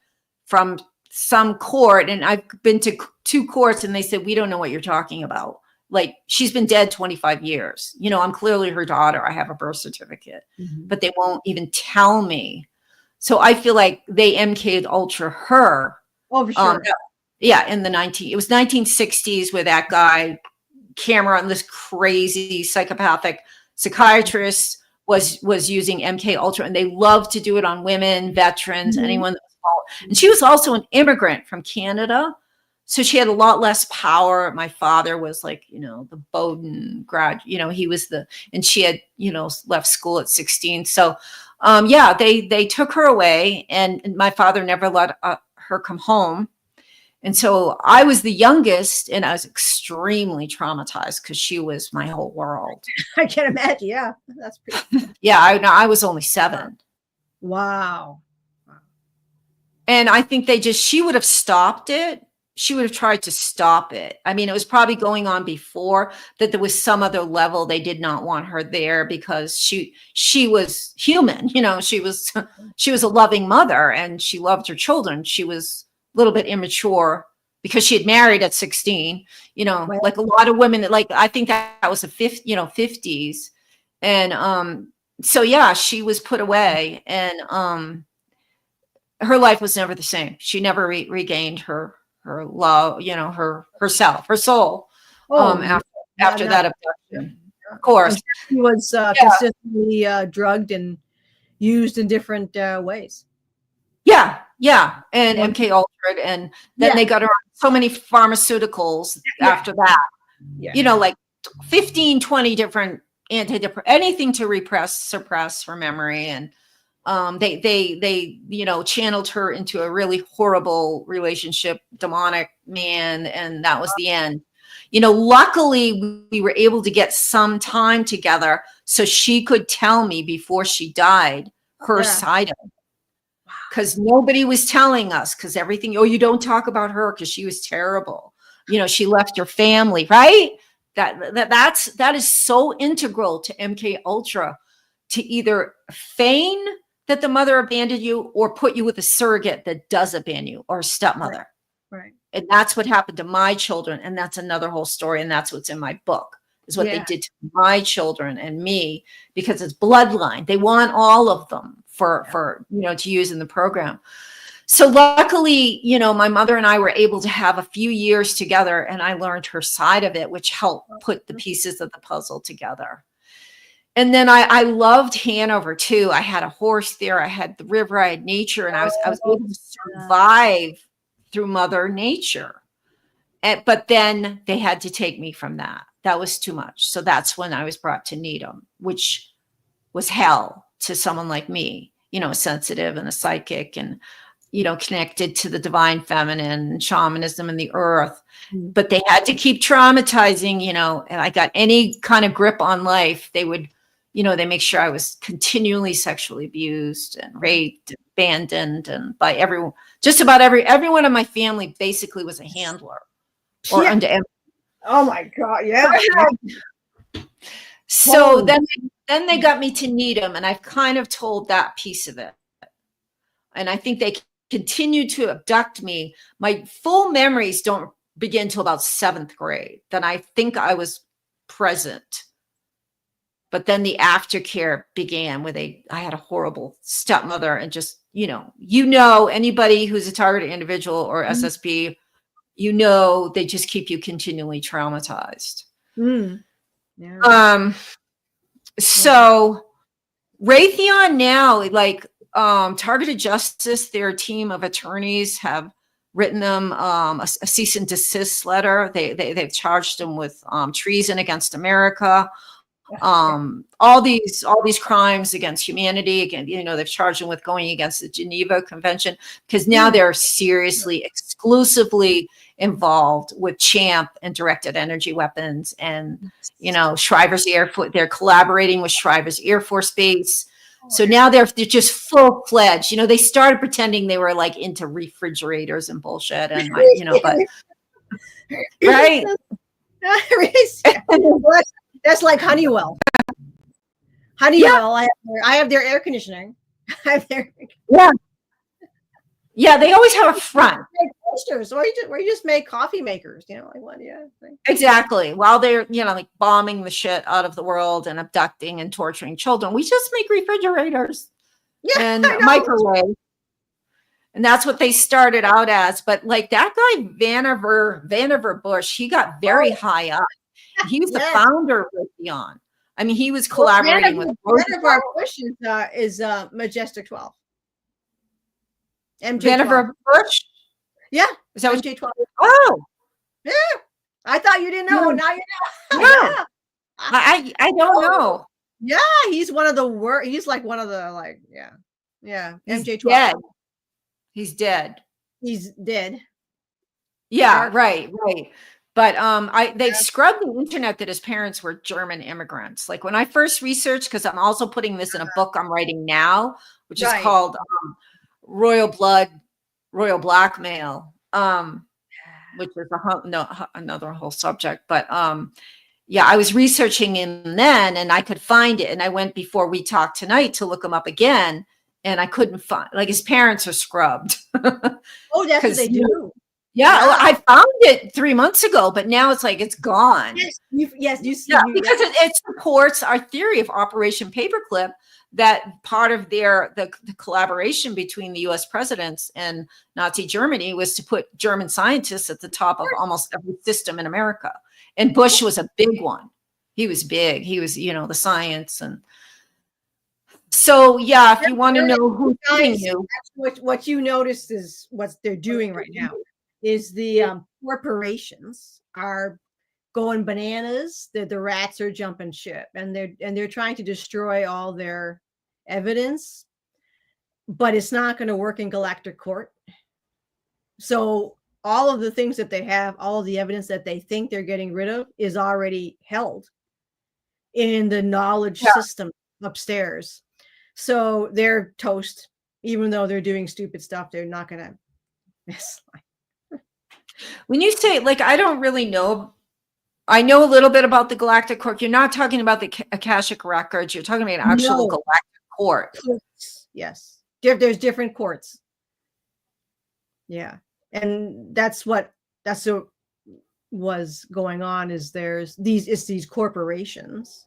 Speaker 1: from some court. And I've been to 2 courts, and they said, we don't know what you're talking about. Like, she's been dead 25 years. I'm clearly her daughter. I have a birth certificate, but they won't even tell me. So I feel like they MK'd Ultra her.
Speaker 2: Oh, for sure.
Speaker 1: Yeah, in the 1960s, where that guy Cameron, this crazy psychopathic psychiatrist, was using MK Ultra, and they love to do it on women, veterans, anyone that was involved. And she was also an immigrant from Canada, so she had a lot less power. My father was like, the Bowdoin grad, he was and she had, left school at 16. So, they took her away, and my father never let her come home. And so I was the youngest, and I was extremely traumatized because she was my whole world.
Speaker 2: I can imagine. Yeah, that's pretty.
Speaker 1: Yeah, I was only 7.
Speaker 2: Wow.
Speaker 1: And I think she would have stopped it. She would have tried to stop it. I mean, it was probably going on before that. There was some other level they did not want her there, because she was human. She was a loving mother, and she loved her children. She was a little bit immature because she had married at 16, like a lot of women, like, I think that was the 50s. And, so yeah, she was put away, and, her life was never the same. She never regained her love, herself, her soul, after that abduction. Of course.
Speaker 2: She was consistently drugged and used in different ways.
Speaker 1: Yeah. And MK Ultra, and then they got her on so many pharmaceuticals after that. Like 15, 20 different antidepressants, anything to suppress her memory. And they channeled her into a really horrible relationship, demonic man, and that was the end. Luckily we were able to get some time together so she could tell me before she died her side of it. Because nobody was telling us, because everything, you don't talk about her because she was terrible. She left her family, right? That is so integral to MK Ultra, to either feign that the mother abandoned you or put you with a surrogate that does abandon you, or a stepmother.
Speaker 2: Right.
Speaker 1: And that's what happened to my children. And that's another whole story. And that's what's in my book, is what they did to my children and me, because it's bloodline. They want all of them for to use in the program. So luckily, my mother and I were able to have a few years together, and I learned her side of it, which helped put the pieces of the puzzle together. And then I loved Hanover too. I had a horse there. I had the river. I had nature, and I was able to survive through Mother Nature. But then they had to take me from that. That was too much. So that's when I was brought to Needham, which was hell to someone like me, sensitive and a psychic, and connected to the divine feminine and shamanism and the earth. But they had to keep traumatizing, and I got any kind of grip on life. They would, they make sure I was continually sexually abused and raped, abandoned, and by everyone, just about everyone in my family basically was a handler or under.
Speaker 2: Oh my God. Yeah.
Speaker 1: So then they got me to Needham, and I've kind of told that piece of it. And I think they continued to abduct me. My full memories don't begin till about 7th grade. Then I think I was present. But then the aftercare began with I had a horrible stepmother, and just, anybody who's a targeted individual or SSP, they just keep you continually traumatized.
Speaker 2: Yeah.
Speaker 1: So Raytheon now, like, Targeted Justice, their team of attorneys have written them a cease and desist letter. They've charged them with treason against America, all these crimes against humanity. Again, they've charged them with going against the Geneva Convention, because now they're seriously, exclusively involved with CHAMP and directed energy weapons, and Shriver's Air Force. They're collaborating with Shriver's Air Force Base. So now they're just full-fledged. They started pretending they were like into refrigerators and bullshit, and but right.
Speaker 2: That's like Honeywell. Honeywell, I have their air conditioning.
Speaker 1: Yeah, they always have a front.
Speaker 2: Posters, or you just make coffee makers, like what? Yeah,
Speaker 1: exactly. While they're like bombing the shit out of the world and abducting and torturing children, we just make refrigerators and microwaves, and that's what they started out as. But like that guy Vannevar Bush, he got very high up. He was the founder of Raytheon. I mean, he was collaborating with
Speaker 2: Vannevar Bush is Majestic 12.
Speaker 1: Vannevar Bush.
Speaker 2: Yeah,
Speaker 1: is that
Speaker 2: MJ12?
Speaker 1: Oh,
Speaker 2: yeah. I thought you didn't know. Now you know.
Speaker 1: Yeah. I don't know.
Speaker 2: Yeah, he's one of the worst. He's like one of the MJ12.
Speaker 1: Dead. He's dead.
Speaker 2: He's dead.
Speaker 1: Yeah, right. But they scrubbed the internet that his parents were German immigrants. Like when I first researched, because I'm also putting this in a book I'm writing now, which is called Royal Blood, Royal Blackmail, which is another whole subject. But I was researching him then, and I could find it. And I went before we talked tonight to look him up again, and I couldn't find. Like his parents are scrubbed.
Speaker 2: Oh, that's what they do.
Speaker 1: Yeah, I found it 3 months ago, but now it's like it's gone.
Speaker 2: Yes, you see.
Speaker 1: Yeah, because it supports our theory of Operation Paperclip, that part of the collaboration between the U.S. presidents and Nazi Germany was to put German scientists at the top of almost every system in America. And Bush was a big one. He was big. He was, the science. And so, if you want to know who's doing you.
Speaker 2: What you noticed is what they're doing right now is the corporations are going bananas. The rats are jumping ship, and they're trying to destroy all their evidence, but it's not going to work in galactic court. So all of the things that they have, all of the evidence that they think they're getting rid of, is already held in the knowledge system upstairs. So they're toast, even though they're doing stupid stuff. They're not going to.
Speaker 1: When you say, like, I don't really know. I know a little bit about the Galactic Court. You're not talking about the Akashic Records. You're talking about an actual Galactic Court.
Speaker 2: Yes. There's different courts. Yeah. And that's what was going on, is there's these corporations,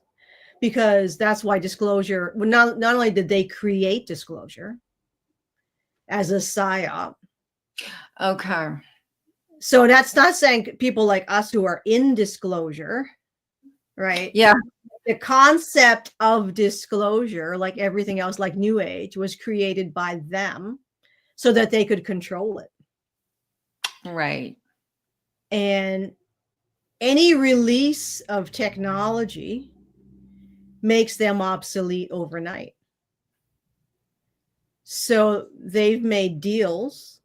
Speaker 2: because that's why disclosure, not only did they create disclosure as a psyop.
Speaker 1: Okay.
Speaker 2: So that's not saying people like us who are in disclosure, right?
Speaker 1: Yeah.
Speaker 2: The concept of disclosure, like everything else, like New Age, was created by them so that they could control it.
Speaker 1: Right.
Speaker 2: And any release of technology makes them obsolete overnight. So they've made deals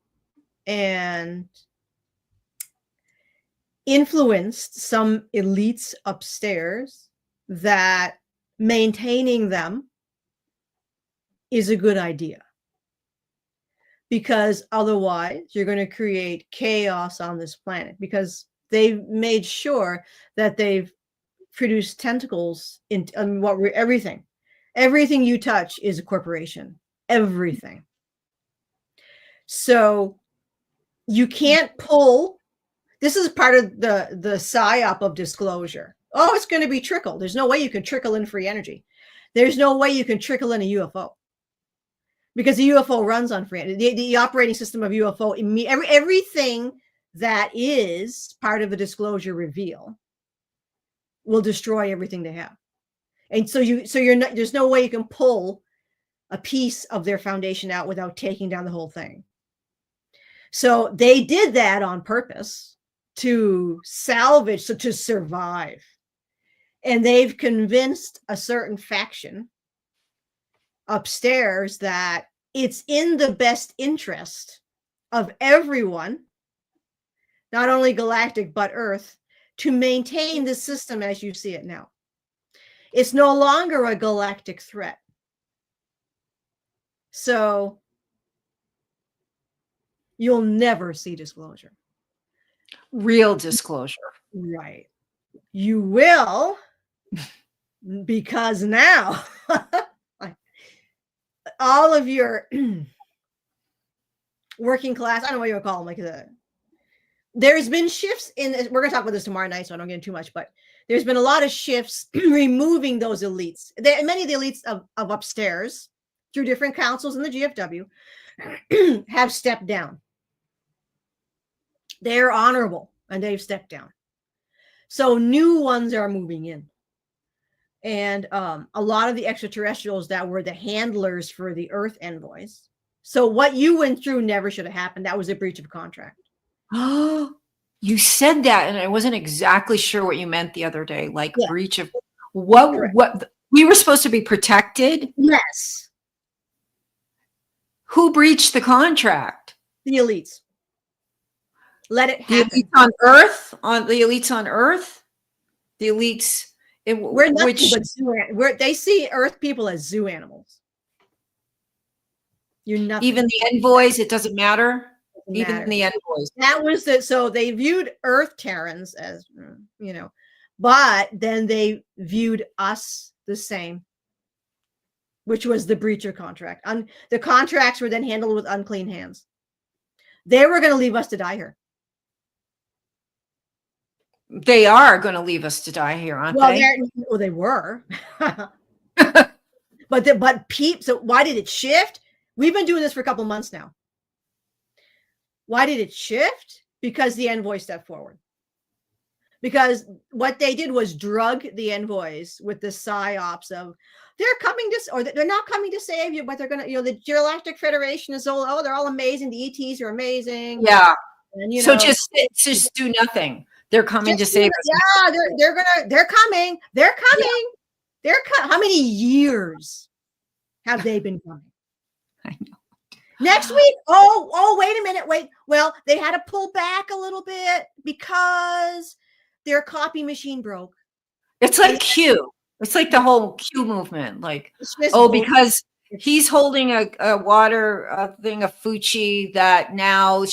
Speaker 2: and influenced some elites upstairs that maintaining them is a good idea. because otherwise you're going to create chaos on this planet, because they've made sure that they've produced tentacles in everything. Everything you touch is a corporation. Everything. So you can't pull. This is part of the psyop of disclosure. Oh, it's going to be trickle. There's no way you can trickle in free energy. There's no way you can trickle in a UFO, because the UFO runs on free energy. The operating system of UFO, everything that is part of the disclosure reveal will destroy everything they have. And so you're not, there's no way you can pull a piece of their foundation out without taking down the whole thing. So they did that on purpose to salvage, so to survive. And they've convinced a certain faction upstairs that it's in the best interest of everyone, not only galactic, but Earth, to maintain the system as you see it now. It's no longer a galactic threat. So you'll never see disclosure.
Speaker 1: Real disclosure.
Speaker 2: Right. You will, because now all of your working class, I don't know what you would call them, like there's been shifts in, we're going to talk about this tomorrow night, so I don't get into too much, but there's been a lot of shifts removing those elites. Many of the elites of upstairs, through different councils in the GFW, have stepped down. They're honorable and they've stepped down. So new ones are moving in. And a lot of the extraterrestrials that were the handlers for the Earth envoys. So what you went through never should have happened. That was a breach of contract.
Speaker 1: Oh, you said that, and I wasn't exactly sure what you meant the other day. Like breach of what? Correct. What we were supposed to be protected?
Speaker 2: Yes.
Speaker 1: Who breached the contract?
Speaker 2: The elites. Let it happen.
Speaker 1: The elites on Earth, the elites on Earth, the elites.
Speaker 2: We're nothing but zoo. They see Earth people as zoo animals. You're nothing.
Speaker 1: Even the envoys, it doesn't matter. Even the envoys.
Speaker 2: That was so they viewed Earth Terrans as, but then they viewed us the same, which was the breach of contract. The contracts were then handled with unclean hands. They were going to leave us to die here.
Speaker 1: They are going to leave us to die here, aren't they?
Speaker 2: Well, they were. So why did it shift? We've been doing this for a couple months now. Why did it shift? Because the envoy stepped forward. Because what they did was drug the envoys with the psyops of they're coming to, or they're not coming to save you, but they're going to, the Galactic Federation is they're all amazing. The ETs are amazing.
Speaker 1: Yeah. And, just do nothing. They're coming to save us.
Speaker 2: Yeah, they're coming. They're coming. Yeah. How many years have they been coming?
Speaker 1: I know.
Speaker 2: Next week. Oh, wait a minute. Wait. Well, they had to pull back a little bit because their copy machine broke.
Speaker 1: It's like Q. It's like the whole Q movement. Like, because he's holding a water thing of Fuji that now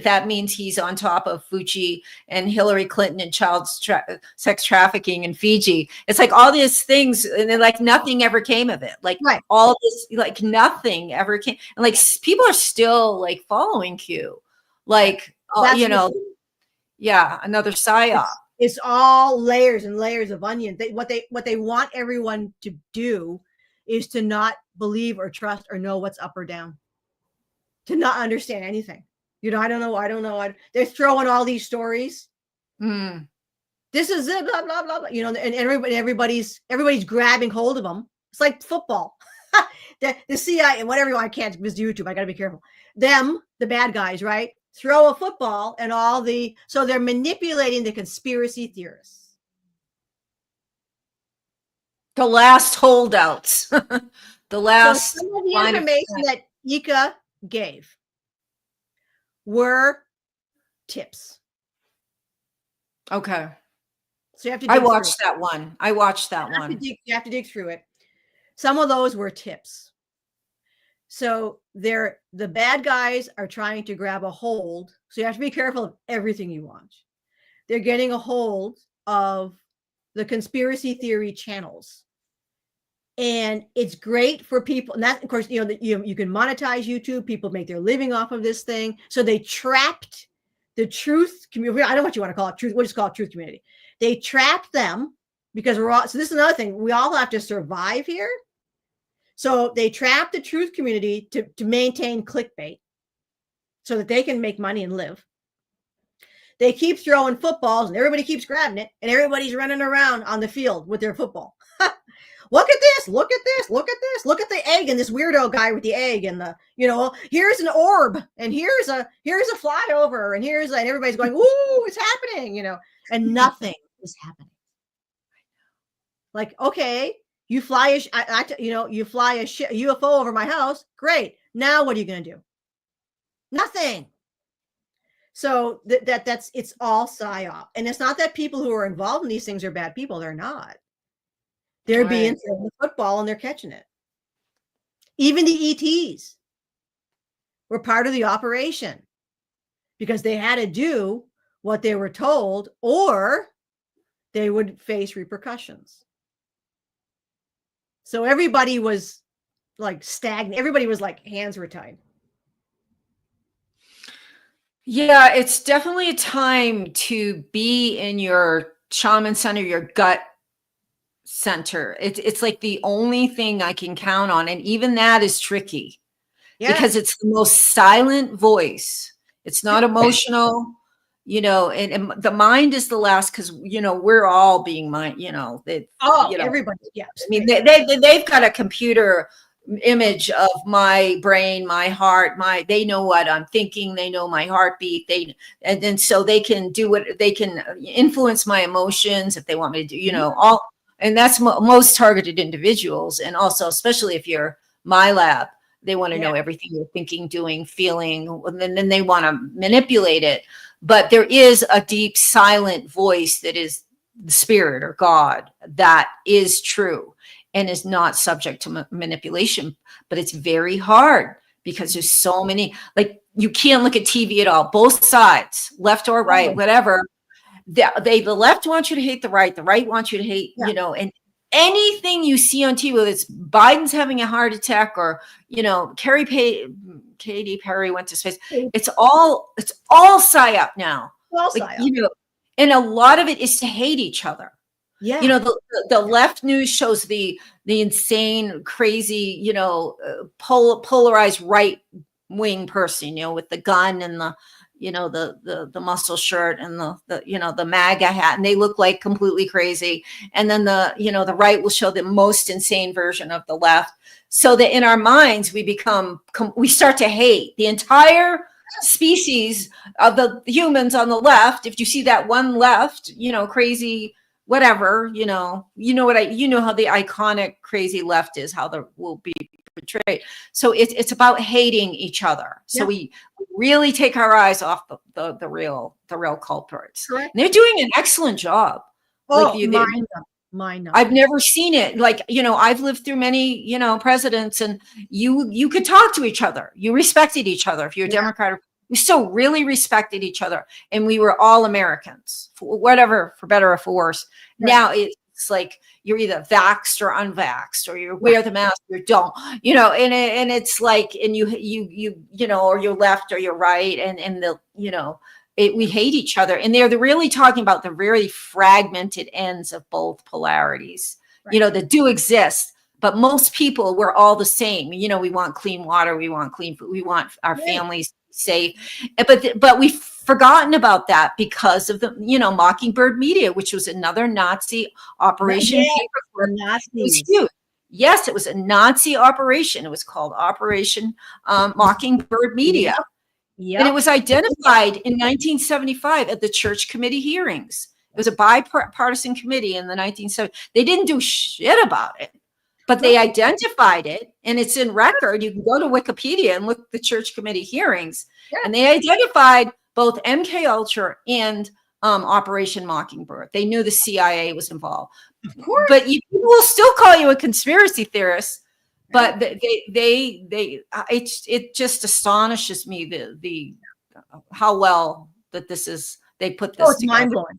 Speaker 1: that means he's on top of Fuji and Hillary Clinton and child sex trafficking in Fiji. It's like all these things, and then like nothing ever came of it. Like all this, like nothing ever came. And like people are still like following Q, like another psyop.
Speaker 2: It's all layers and layers of onion. What they want everyone to do is to not believe or trust or know what's up or down, to not understand anything. I don't know. They're throwing all these stories. This is it, blah, blah, blah, blah. And everybody's grabbing hold of them. It's like football. the CIA and whatever, I can't use YouTube. I got to be careful. Them, the bad guys, right? Throw a football and so they're manipulating the conspiracy theorists.
Speaker 1: The last holdouts. The last.
Speaker 2: So some of the information that Ika gave were tips.
Speaker 1: Okay.
Speaker 2: So you have to.
Speaker 1: I watched that one. You have to dig through it. Some of those were tips.
Speaker 2: So the bad guys are trying to grab a hold. So you have to be careful of everything you watch. They're getting a hold of the conspiracy theory channels. And it's great for people. And that, of course, you can monetize YouTube. People make their living off of this thing. So they trapped the truth community. I don't know what you want to call it. Truth. We'll just call it truth community. They trapped them because we're all. So this is another thing. We all have to survive here. So they trapped the truth community to maintain clickbait so that they can make money and live. They keep throwing footballs and everybody keeps grabbing it and everybody's running around on the field with their football. Look at this, look at this, look at this, look at the egg and this weirdo guy with the egg and the, here's an orb and here's a flyover and and everybody's going, ooh, it's happening, and nothing is happening. Like, okay, you fly a UFO over my house. Great. Now what are you going to do? Nothing. So it's all psyop. And it's not that people who are involved in these things are bad people. They're not. They're being thrown the football and they're catching it. Even the ETs were part of the operation because they had to do what they were told or they would face repercussions. So everybody was like stagnant. Everybody was like hands were tied.
Speaker 1: Yeah, it's definitely a time to be in your shaman center, your gut center. It's like the only thing I can count on. And even that is tricky because it's the most silent voice. It's not emotional, and the mind is the last because, we're all being mind,
Speaker 2: everybody. Yeah.
Speaker 1: I mean, they've got a computer image of my brain, my heart, they know what I'm thinking. They know my heartbeat. And then so they can do what they can influence my emotions if they want me to do, all. And that's most targeted individuals. And also, especially if you're Milab, they want to know everything you're thinking, doing, feeling, and then they want to manipulate it. But there is a deep, silent voice that is the spirit or God that is true and is not subject to manipulation. But it's very hard because there's so many, like you can't look at TV at all, both sides, left or right, whatever. The left wants you to hate the right wants you to hate, and anything you see on TV, whether it's Biden's having a heart attack or, Katy Perry went to space. It's all psyop now. And a lot of it is to hate each other. Yeah. The left news shows the insane, crazy, polarized right wing person, with the gun and the the muscle shirt and the MAGA hat, and they look like completely crazy. And then the right will show the most insane version of the left, so that in our minds we start to hate the entire species of the humans on the left. If you see that one left, crazy, whatever, how the iconic crazy left is, how there will be portrayed. So it's about hating each other. So we really take our eyes off the real culprits. Correct. And they're doing an excellent job. I've never seen it. Like, I've lived through many, presidents, and you could talk to each other. You respected each other. If you're a Democrat, we still really respected each other. And we were all Americans, for better or for worse. Right. Now it's like you're either vaxxed or unvaxxed, or you wear the mask or don't, and it's like, and you or you're left or you're right. And we hate each other. And they're really talking about the very fragmented ends of both polarities, that do exist. But most people, we're all the same. We want clean water. We want clean food. We want our families safe. But we've forgotten about that because of the, Mockingbird Media, which was another Nazi operation. Yes, it was a Nazi operation. It was called Operation Mockingbird Media. Yep. And it was identified in 1975 at the Church Committee hearings. It was a bipartisan committee in the 1970s. They didn't do shit about it, but they identified it, and it's in record. You can go to Wikipedia and look at the Church Committee hearings, and they identified both MK Ultra and Operation Mockingbird. They knew the CIA was involved. Of course. But people will still call you a conspiracy theorist, but it just astonishes me the how well that they put
Speaker 2: Oh,
Speaker 1: this
Speaker 2: it's
Speaker 1: together.
Speaker 2: mind blowing.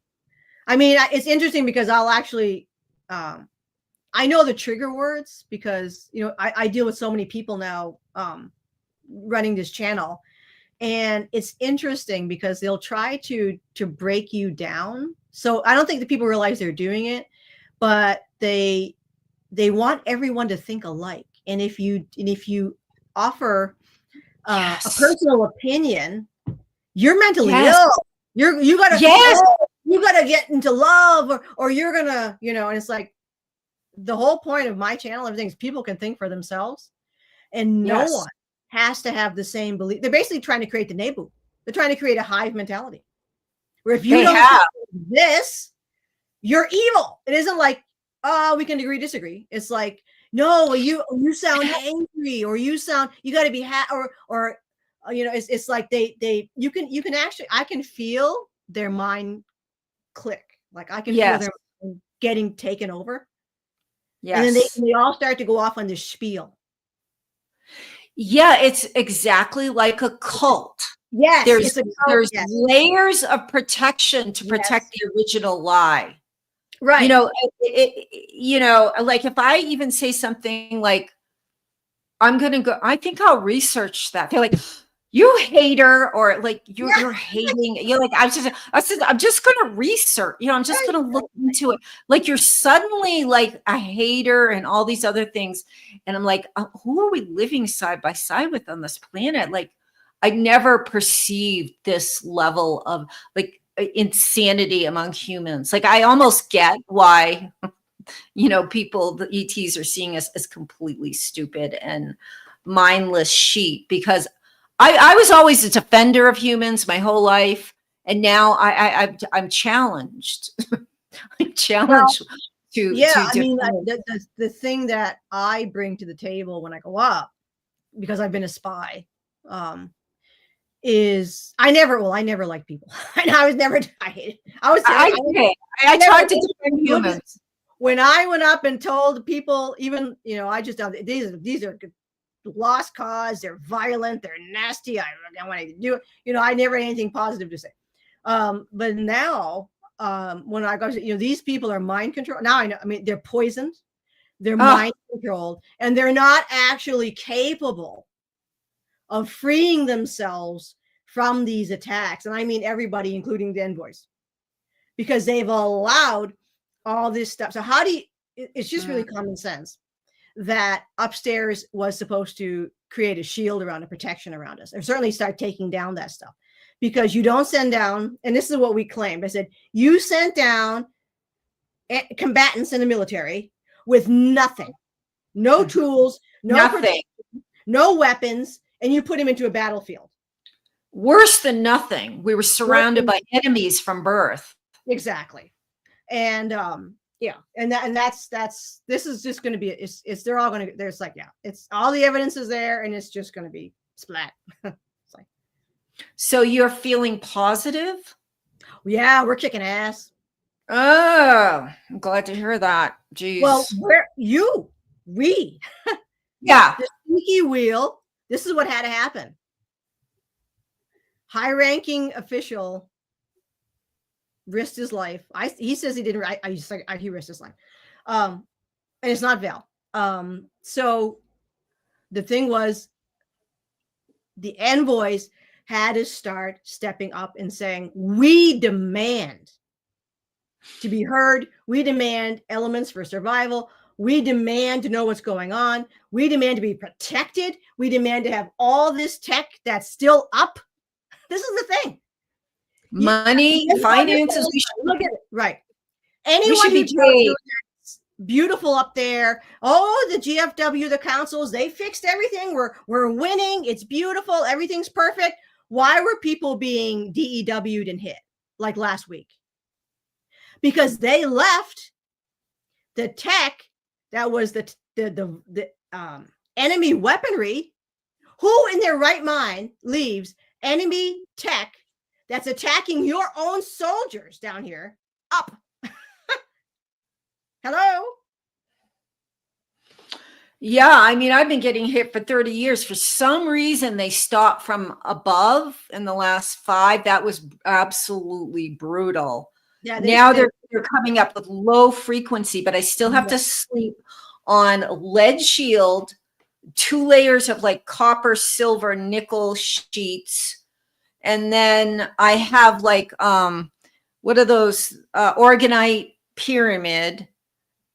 Speaker 2: I mean, it's interesting because I'll actually, I know the trigger words because, you know, I deal with so many people now running this channel. And it's interesting because they'll try to break you down. So I don't think that people realize they're doing it, but they want everyone to think alike. And if you offer a personal opinion, you're mentally ill. You gotta you gotta get into love, or you're gonna, you know. And it's like the whole point of my channel, everything is people can think for themselves, and no one has to have the same belief. They're basically trying to create the Nebu. They're trying to create a hive mentality where if you don't do this, you're evil. It isn't like, oh, we can agree, disagree. It's like, no, you sound angry, or you got to be or you know, it's like you can actually, I can feel their mind click. Like I can feel their mind getting taken over. And then they all start to go off on this spiel.
Speaker 1: Yeah, it's exactly like a cult.
Speaker 2: Yes,
Speaker 1: there's layers of protection to protect the original lie.
Speaker 2: Right.
Speaker 1: You know, you know, like if I even say something like, I'm gonna go, I think I'll research that. They're like, you hater, or like you're hating. You're like, I said, I'm just gonna research. You know, I'm just gonna look into it. Like you're suddenly like a hater and all these other things, and I'm like, who are we living side by side with on this planet? Like, I never perceived this level of like insanity among humans. Like, I almost get why, you know, people, the ETs are seeing us as completely stupid and mindless sheep, because I was always a defender of humans my whole life, and now I'm challenged. I'm challenged to
Speaker 2: I mean, the thing that I bring to the table when I go up, because I've been a spy, is I never like people. I was never. I
Speaker 1: tried to defend humans.
Speaker 2: When I went up and told people, even, you know, I just these are lost cause, they're violent, they're nasty, I want to do it, you know, I never had anything positive to say. But now, when I go to, you know, these people are mind controlled. Now I know, I mean, they're poisoned, they're mind controlled, and they're not actually capable of freeing themselves from these attacks. And I mean everybody, including the envoys, because they've allowed all this stuff. So how do you, it's just really common sense that upstairs was supposed to create a shield around, a protection around us, or certainly start taking down that stuff, because you don't send down, and this is what we claimed. I said, you sent down combatants in the military with nothing, no tools, nothing, no weapons, and you put them into a battlefield.
Speaker 1: Worse than nothing. We were surrounded by enemies from birth.
Speaker 2: Exactly. And yeah, and that's this is just going to be, it's they're all going to, there's like, yeah, it's all the evidence is there, and it's just going to be splat. Like, so
Speaker 1: you're feeling positive?
Speaker 2: Yeah, we're kicking ass.
Speaker 1: Oh, I'm glad to hear that. Jeez.
Speaker 2: Well, we
Speaker 1: yeah,
Speaker 2: the sneaky wheel. This is what had to happen. High-ranking official risked his life. He says he didn't. He risked his life, and it's not Val. So the thing was, the envoys had to start stepping up and saying, "We demand to be heard. We demand elements for survival. We demand to know what's going on. We demand to be protected. We demand to have all this tech that's still up." This is the thing.
Speaker 1: Money, finances.
Speaker 2: Look at it. Right. Anyone who's beautiful up there. Oh, the GFW, the councils, they fixed everything. We're winning. It's beautiful. Everything's perfect. Why were people being DEW'd and hit like last week? Because they left the tech that was the enemy weaponry. Who in their right mind leaves enemy tech that's attacking your own soldiers down here up? Hello?
Speaker 1: Yeah, I mean, I've been getting hit for 30 years. For some reason, they stopped from above in the last 5. That was absolutely brutal.
Speaker 2: Yeah,
Speaker 1: Now
Speaker 2: they
Speaker 1: they're coming up with low frequency, but I still have to sleep on lead shield, 2 layers of like copper, silver, nickel sheets. And then I have like what are those organite pyramid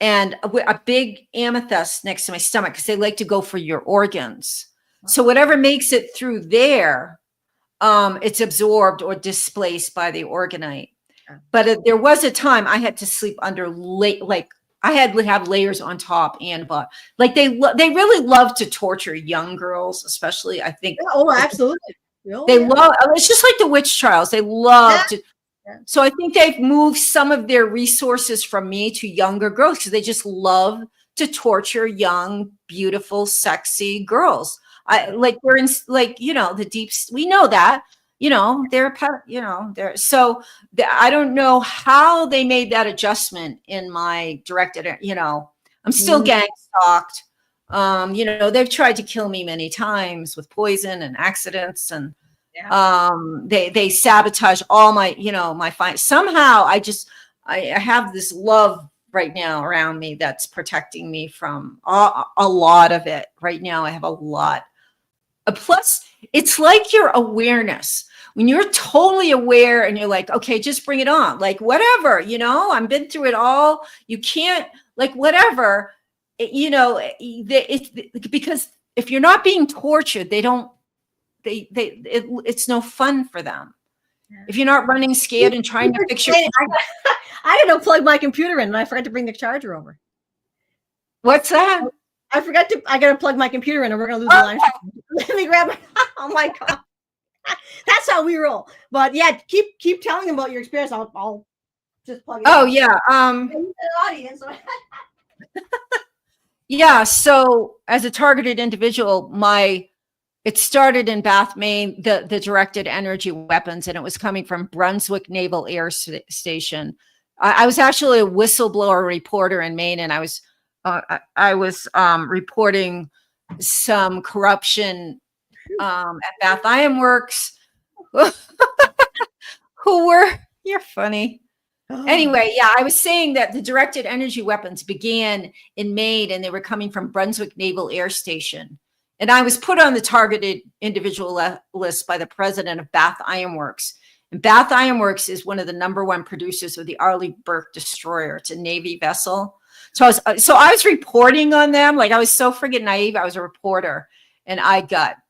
Speaker 1: and a big amethyst next to my stomach because they like to go for your organs. So whatever makes it through there, it's absorbed or displaced by the organite. But there was a time I had to sleep under like I had to have layers on top and bottom. Like they really love to torture young girls, especially. I think.
Speaker 2: Oh, absolutely.
Speaker 1: They love. It's just like the witch trials. They love to.
Speaker 2: Yeah.
Speaker 1: So I think they've moved some of their resources from me to younger girls because they just love to torture young, beautiful, sexy girls. I like we're in like the deep. We know that they're so I don't know how they made that adjustment in my directed. I'm still gang stalked. They've tried to kill me many times with poison and accidents and. They sabotage all my my fine. Somehow I have this love right now around me that's protecting me from a lot of it. Right now I have a lot. Plus it's like your awareness when you're totally aware and you're like, okay, just bring it on, like whatever, I've been through it all. You can't like whatever, it's because if you're not being tortured, they don't it's no fun for them. If you're not running scared and trying to fix your
Speaker 2: I had to plug my computer in and I forgot to bring the charger over.
Speaker 1: What's that?
Speaker 2: I gotta plug my computer in and we're gonna lose the line. Let me grab my oh my god. That's how we roll. But yeah, keep telling them about your experience. I'll just plug it in.
Speaker 1: Yeah.
Speaker 2: The audience.
Speaker 1: Yeah, so as a targeted individual, it started in Bath, Maine, the directed energy weapons, and it was coming from Brunswick Naval Air Station. I was actually a whistleblower reporter in Maine, and I was reporting some corruption at Bath Iron Works. You're funny. Anyway, yeah, I was saying that the directed energy weapons began in Maine, and they were coming from Brunswick Naval Air Station. And I was put on the targeted individual list by the president of Bath Iron Works. And Bath Iron Works is one of the #1 producers of the Arleigh Burke destroyer. It's a Navy vessel. So I was reporting on them. Like I was so friggin' naive. I was a reporter, and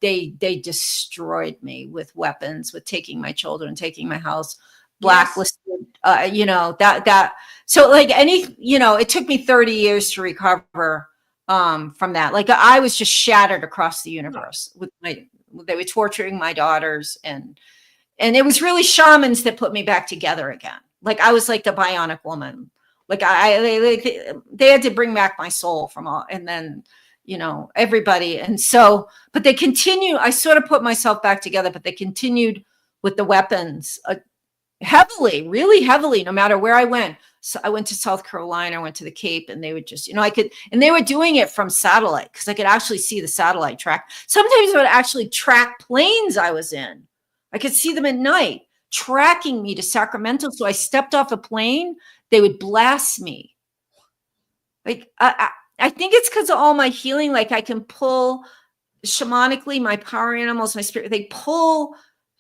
Speaker 1: they destroyed me with weapons, with taking my children, taking my house, blacklisted. Yes. So like it took me 30 years to recover from that. Like I was just shattered across the universe they were torturing my daughters and it was really shamans that put me back together again. Like I was like the bionic woman. Like they had to bring back my soul from all, and then everybody. And so, but they continue. I sort of put myself back together, but they continued with the weapons heavily, really heavily, no matter where I went. So I went to South Carolina, I went to the Cape, and they would just, and they were doing it from satellite because I could actually see the satellite track. Sometimes I would actually track planes I was in. I could see them at night tracking me to Sacramento. So I stepped off a plane, they would blast me. Like, I think it's because of all my healing. Like I can pull shamanically, my power animals, my spirit, they pull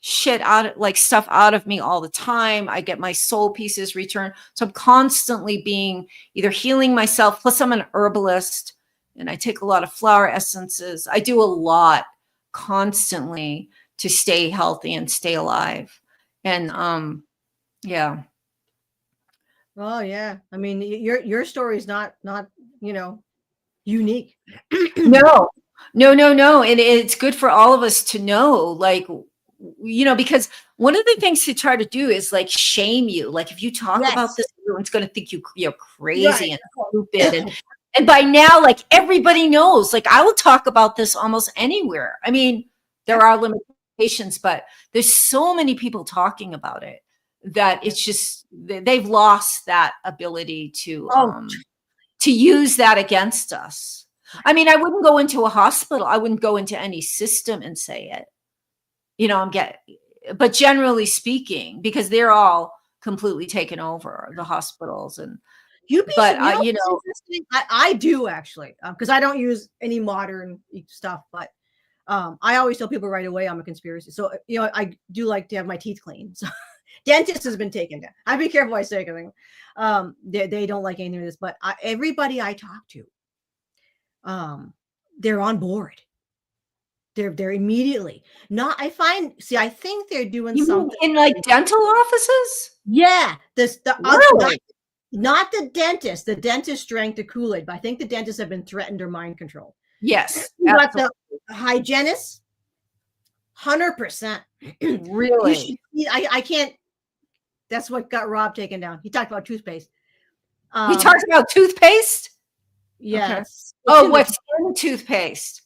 Speaker 1: shit out, like stuff out of me all the time. I get my soul pieces returned. So I'm constantly being either healing myself, plus I'm an herbalist and I take a lot of flower essences. I do a lot constantly to stay healthy and stay alive. And yeah.
Speaker 2: Oh yeah. I mean, your story is not unique.
Speaker 1: No. And it's good for all of us to know, like, because one of the things to try to do is like shame you. Like if you talk about this, everyone's going to think you're crazy and stupid. And by now, like everybody knows, like I will talk about this almost anywhere. I mean, there are limitations, but there's so many people talking about it that it's just, they've lost that ability to use that against us. I mean, I wouldn't go into a hospital. I wouldn't go into any system and say it. But generally speaking, because they're all completely taken over, the hospitals
Speaker 2: what's interesting? I do actually, because I don't use any modern stuff, but I always tell people right away I'm a conspiracy. So, I do like to have my teeth cleaned. So dentist has been taken down. I be careful what I say anything. They don't like anything of this, but everybody I talk to, they're on board. They're immediately not. I think they're doing something
Speaker 1: in like dental offices.
Speaker 2: Yeah,
Speaker 1: Really?
Speaker 2: not the dentist. The dentist drank the Kool-Aid, but I think the dentists have been threatened or mind controlled.
Speaker 1: Yes,
Speaker 2: but the hygienists, 100%.
Speaker 1: Really?
Speaker 2: I can't. That's what got Rob taken down. He talked about toothpaste.
Speaker 1: He talked about toothpaste.
Speaker 2: Yes.
Speaker 1: Okay. Oh, what's in the toothpaste?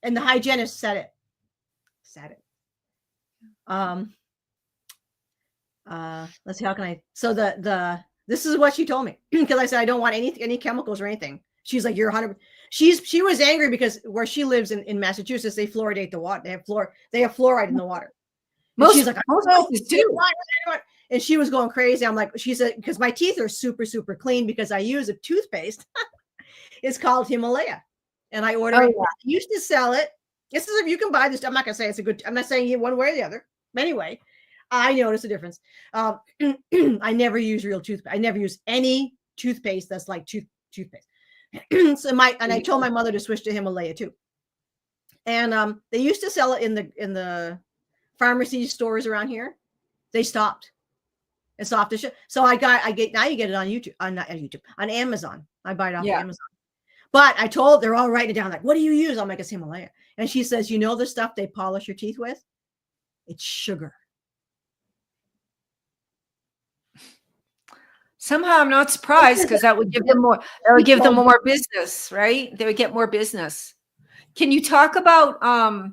Speaker 2: And the hygienist said it. Let's see, how can I? So this is what she told me, because I said I don't want any chemicals or anything. She's like, you're 100. She was angry because where she lives in Massachusetts, they fluoridate the water. They have fluoride in the water. She's like, most places do. And she was going crazy. I'm like, she said, because my teeth are super, super clean because I use a toothpaste. It's called Himalaya. And I order it. I used to sell it. This is if you can buy this. I'm not gonna say it's a good. I'm not saying you one way or the other. Anyway, I noticed a difference. I never use real toothpaste. I never use any toothpaste that's like toothpaste. I told my mother to switch to Himalaya too. And they used to sell it in the pharmacy stores around here. They stopped. It's off the show. So now you get it on YouTube, on Amazon. I buy it off Amazon. But they're all writing it down, like, what do you use? I'm like, it's Himalaya. And she says, the stuff they polish your teeth with? It's sugar.
Speaker 1: Somehow I'm not surprised, because that would give them more. That would give them more business, right? They would get more business. Can you talk about? I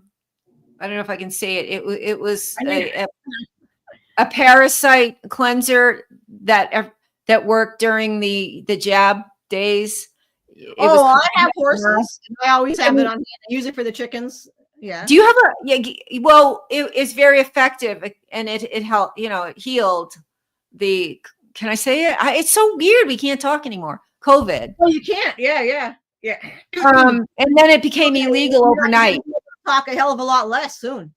Speaker 1: don't know if I can say it. It was a parasite cleanser that worked during the jab days.
Speaker 2: I have horses. I always have it on hand. I use it for the chickens. Yeah.
Speaker 1: Do you have well, it's very effective, and it helped. It healed the. Can I say it? It's so weird. We can't talk anymore. COVID.
Speaker 2: Oh, you can't. Yeah.
Speaker 1: And then it became illegal overnight.
Speaker 2: Talk a hell of a lot less soon.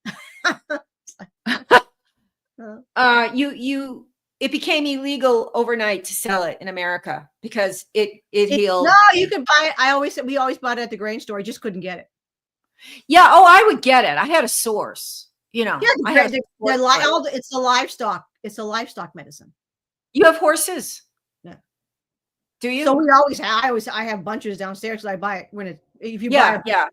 Speaker 1: It became illegal overnight to sell it in America because it healed.
Speaker 2: No, you could buy it. We always bought it at the grain store. I just couldn't get it.
Speaker 1: Yeah. Oh, I would get it. I had a source.
Speaker 2: Yeah, it's a livestock. It's a livestock medicine.
Speaker 1: You have horses?
Speaker 2: Yeah.
Speaker 1: Do you?
Speaker 2: So I have bunches downstairs, so I buy it if you buy it.
Speaker 1: Yeah.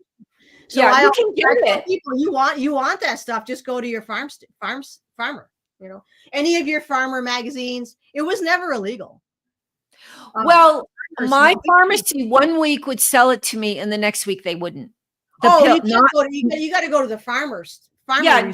Speaker 2: So
Speaker 1: you can get it.
Speaker 2: People, you want that stuff, just go to your farmer. Any of your farmer magazines. It was never illegal.
Speaker 1: Well, my pharmacy 1 week would sell it to me, and the next week they wouldn't.
Speaker 2: You got to go to the farmers.
Speaker 1: You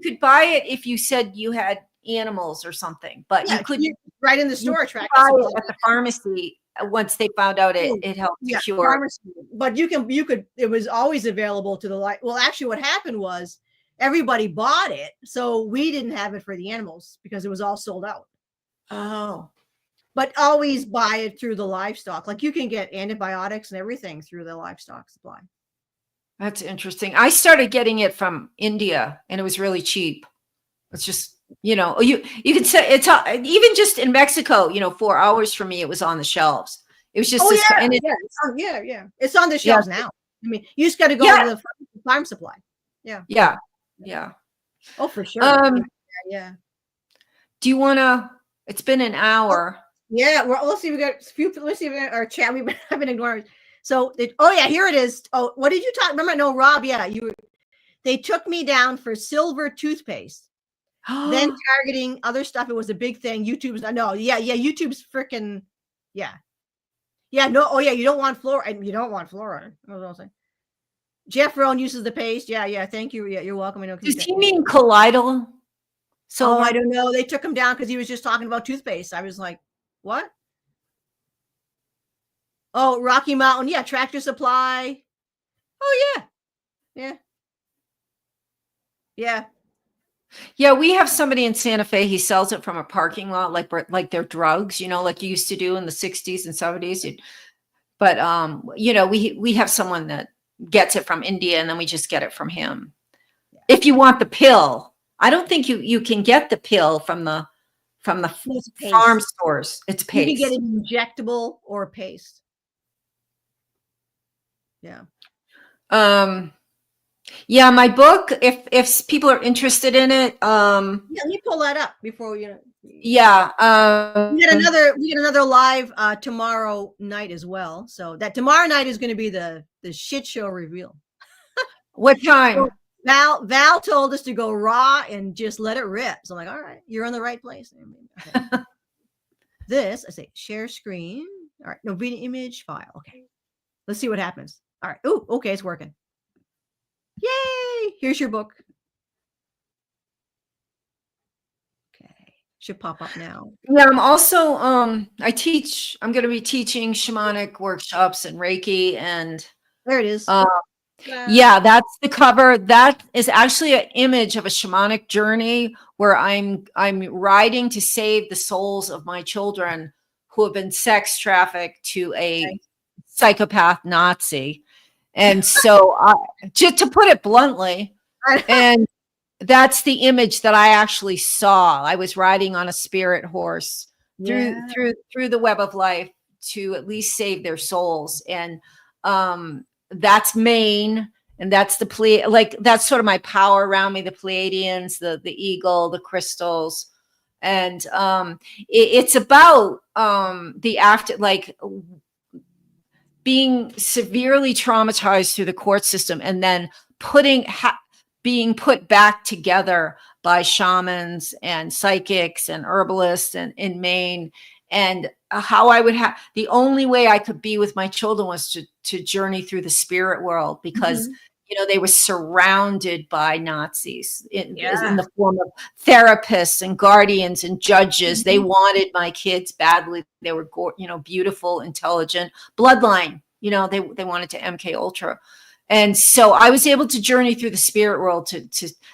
Speaker 1: could buy it if you said you had animals or something, but you could
Speaker 2: right in the store track
Speaker 1: buy it at the pharmacy once they found out it helped cure.
Speaker 2: Pharmacy. But you could. It was always available to the light. Well, actually, what happened was everybody bought it, so we didn't have it for the animals because it was all sold out.
Speaker 1: Oh.
Speaker 2: But always buy it through the livestock. Like you can get antibiotics and everything through the livestock supply.
Speaker 1: That's interesting. I started getting it from India, and it was really cheap. It's just, you can say it's even just in Mexico, 4 hours from me, it was on the shelves. It was just
Speaker 2: yeah. It's on the shelves now. I mean, you just got to go to the farm supply. Yeah. Oh, for sure. Yeah.
Speaker 1: Do you want to? It's been an hour.
Speaker 2: Yeah. Well, let's see. We got a few. Let's see our chat. I've been ignoring. So, here it is. Oh, what did you talk? Remember? No, Rob. Yeah, they took me down for silver toothpaste. Then targeting other stuff. It was a big thing. YouTube's YouTube's freaking no. Oh yeah, you don't want fluoride. You don't want fluoride. What was I saying? Jeff Rohn uses the paste. Yeah. Thank you. Yeah, you're welcome.
Speaker 1: Does he mean colloidal?
Speaker 2: So I don't know. They took him down because he was just talking about toothpaste. I was like, what? Oh, Rocky Mountain. Yeah. Tractor Supply. Oh, yeah. Yeah. Yeah.
Speaker 1: Yeah, we have somebody in Santa Fe. He sells it from a parking lot, like they're drugs, like you used to do in the 60s and 70s. But we have someone that gets it from India, and then we just get it from him.
Speaker 2: Yeah.
Speaker 1: If you want the pill, I don't think you can get the pill from the farm stores. It's paste.
Speaker 2: You can get it injectable or paste. Yeah.
Speaker 1: Yeah, my book, if people are interested in it,
Speaker 2: yeah, let me pull that up before
Speaker 1: yeah.
Speaker 2: We get another live tomorrow night as well. So that tomorrow night is going to be the shit show reveal.
Speaker 1: What time?
Speaker 2: So Val told us to go raw and just let it rip. So I'm like, all right, you're in the right place. Okay. I say share screen. All right, no video image file. Okay, let's see what happens. All right. Oh, okay, it's working. Yay! Here's your book. Okay, should pop up now.
Speaker 1: Yeah, I'm also I'm going to be teaching shamanic workshops and Reiki, and
Speaker 2: there it is.
Speaker 1: Yeah, that's the cover. That is actually an image of a shamanic journey where I'm riding to save the souls of my children who have been sex trafficked to a psychopath Nazi. And so just to put it bluntly, and that's the image that I actually saw. I was riding on a spirit horse through the web of life to at least save their souls. And that's Maine, and that's that's sort of my power around me, the Pleiadians, the eagle, the crystals. And it's about the after, being severely traumatized through the court system, and then being put back together by shamans and psychics and herbalists and in Maine. And how I would have, the only way I could be with my children was to journey through the spirit world, because they were surrounded by Nazis in the form of therapists and guardians and judges. They wanted my kids badly. They were, beautiful, intelligent, bloodline. They wanted to MK Ultra. And so I was able to journey through the spirit world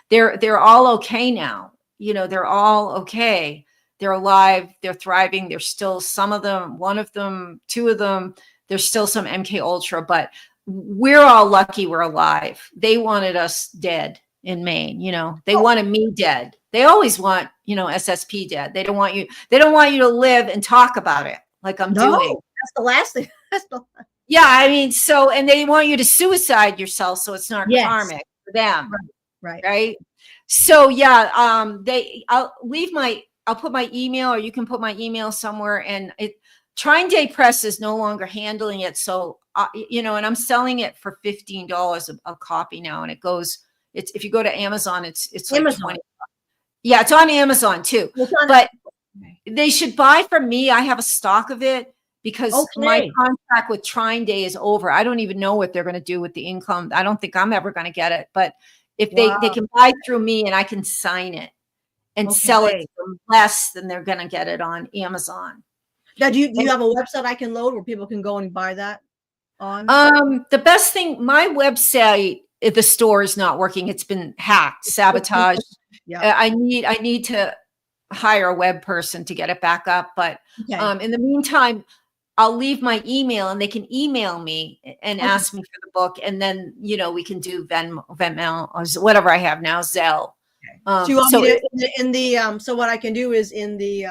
Speaker 1: they're all okay now. They're all okay. They're alive. They're thriving. There's still some of them, one of them, two of them. There's still some MK Ultra, but we're all lucky we're alive. They wanted us dead in Maine. They wanted me dead. They always want, SSP dead. They don't want you to live and talk about it like I'm doing.
Speaker 2: That's the last thing.
Speaker 1: Yeah, I mean, and they want you to suicide yourself, so it's not karmic for them. Right. So yeah, I'll put my email, or you can put my email somewhere. And Trine Day Press is no longer handling it. So, and I'm selling it for $15 a copy now. And if you go to Amazon, it's like
Speaker 2: Amazon.
Speaker 1: 20. Yeah, it's on Amazon too. But they should buy from me. I have a stock of it, because my contract with Trine Day is over. I don't even know what they're going to do with the income. I don't think I'm ever going to get it. But if they can buy through me, and I can sign it and sell it for less than they're going to get it on Amazon.
Speaker 2: Now, do you have a website I can load where people can go and buy that on?
Speaker 1: The best thing, my website, the store is not working. It's been hacked, sabotaged.
Speaker 2: Yeah.
Speaker 1: I need to hire a web person to get it back up. But in the meantime, I'll leave my email, and they can email me and ask me for the book. And then, we can do Venmo, or whatever I have now, Zelle.
Speaker 2: So what I can do is in the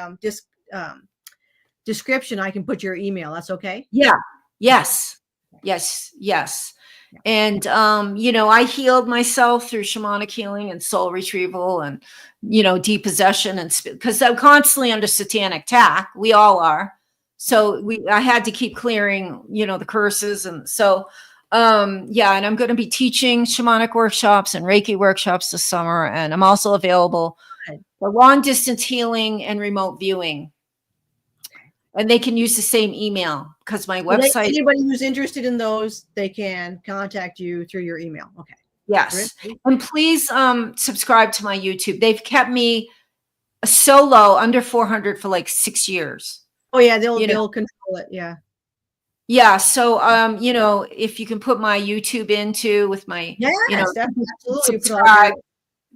Speaker 2: description, I can put your email. That's okay?
Speaker 1: Yeah. Yes. And, I healed myself through shamanic healing and soul retrieval and, depossession, and because I'm constantly under satanic attack. We all are. So I had to keep clearing, the curses. And so, and I'm going to be teaching shamanic workshops and Reiki workshops this summer. And I'm also available for long distance healing and remote viewing. And they can use the same email, because my website.
Speaker 2: Anybody who's interested in those, they can contact you through your email. Okay.
Speaker 1: Yes. And please subscribe to my YouTube. They've kept me solo under 400 for like 6 years.
Speaker 2: Oh yeah, they'll control it. Yeah.
Speaker 1: Yeah. So, if you can put my YouTube into with my,
Speaker 2: Yes, that's absolutely. You put all
Speaker 1: subscribe,
Speaker 2: your,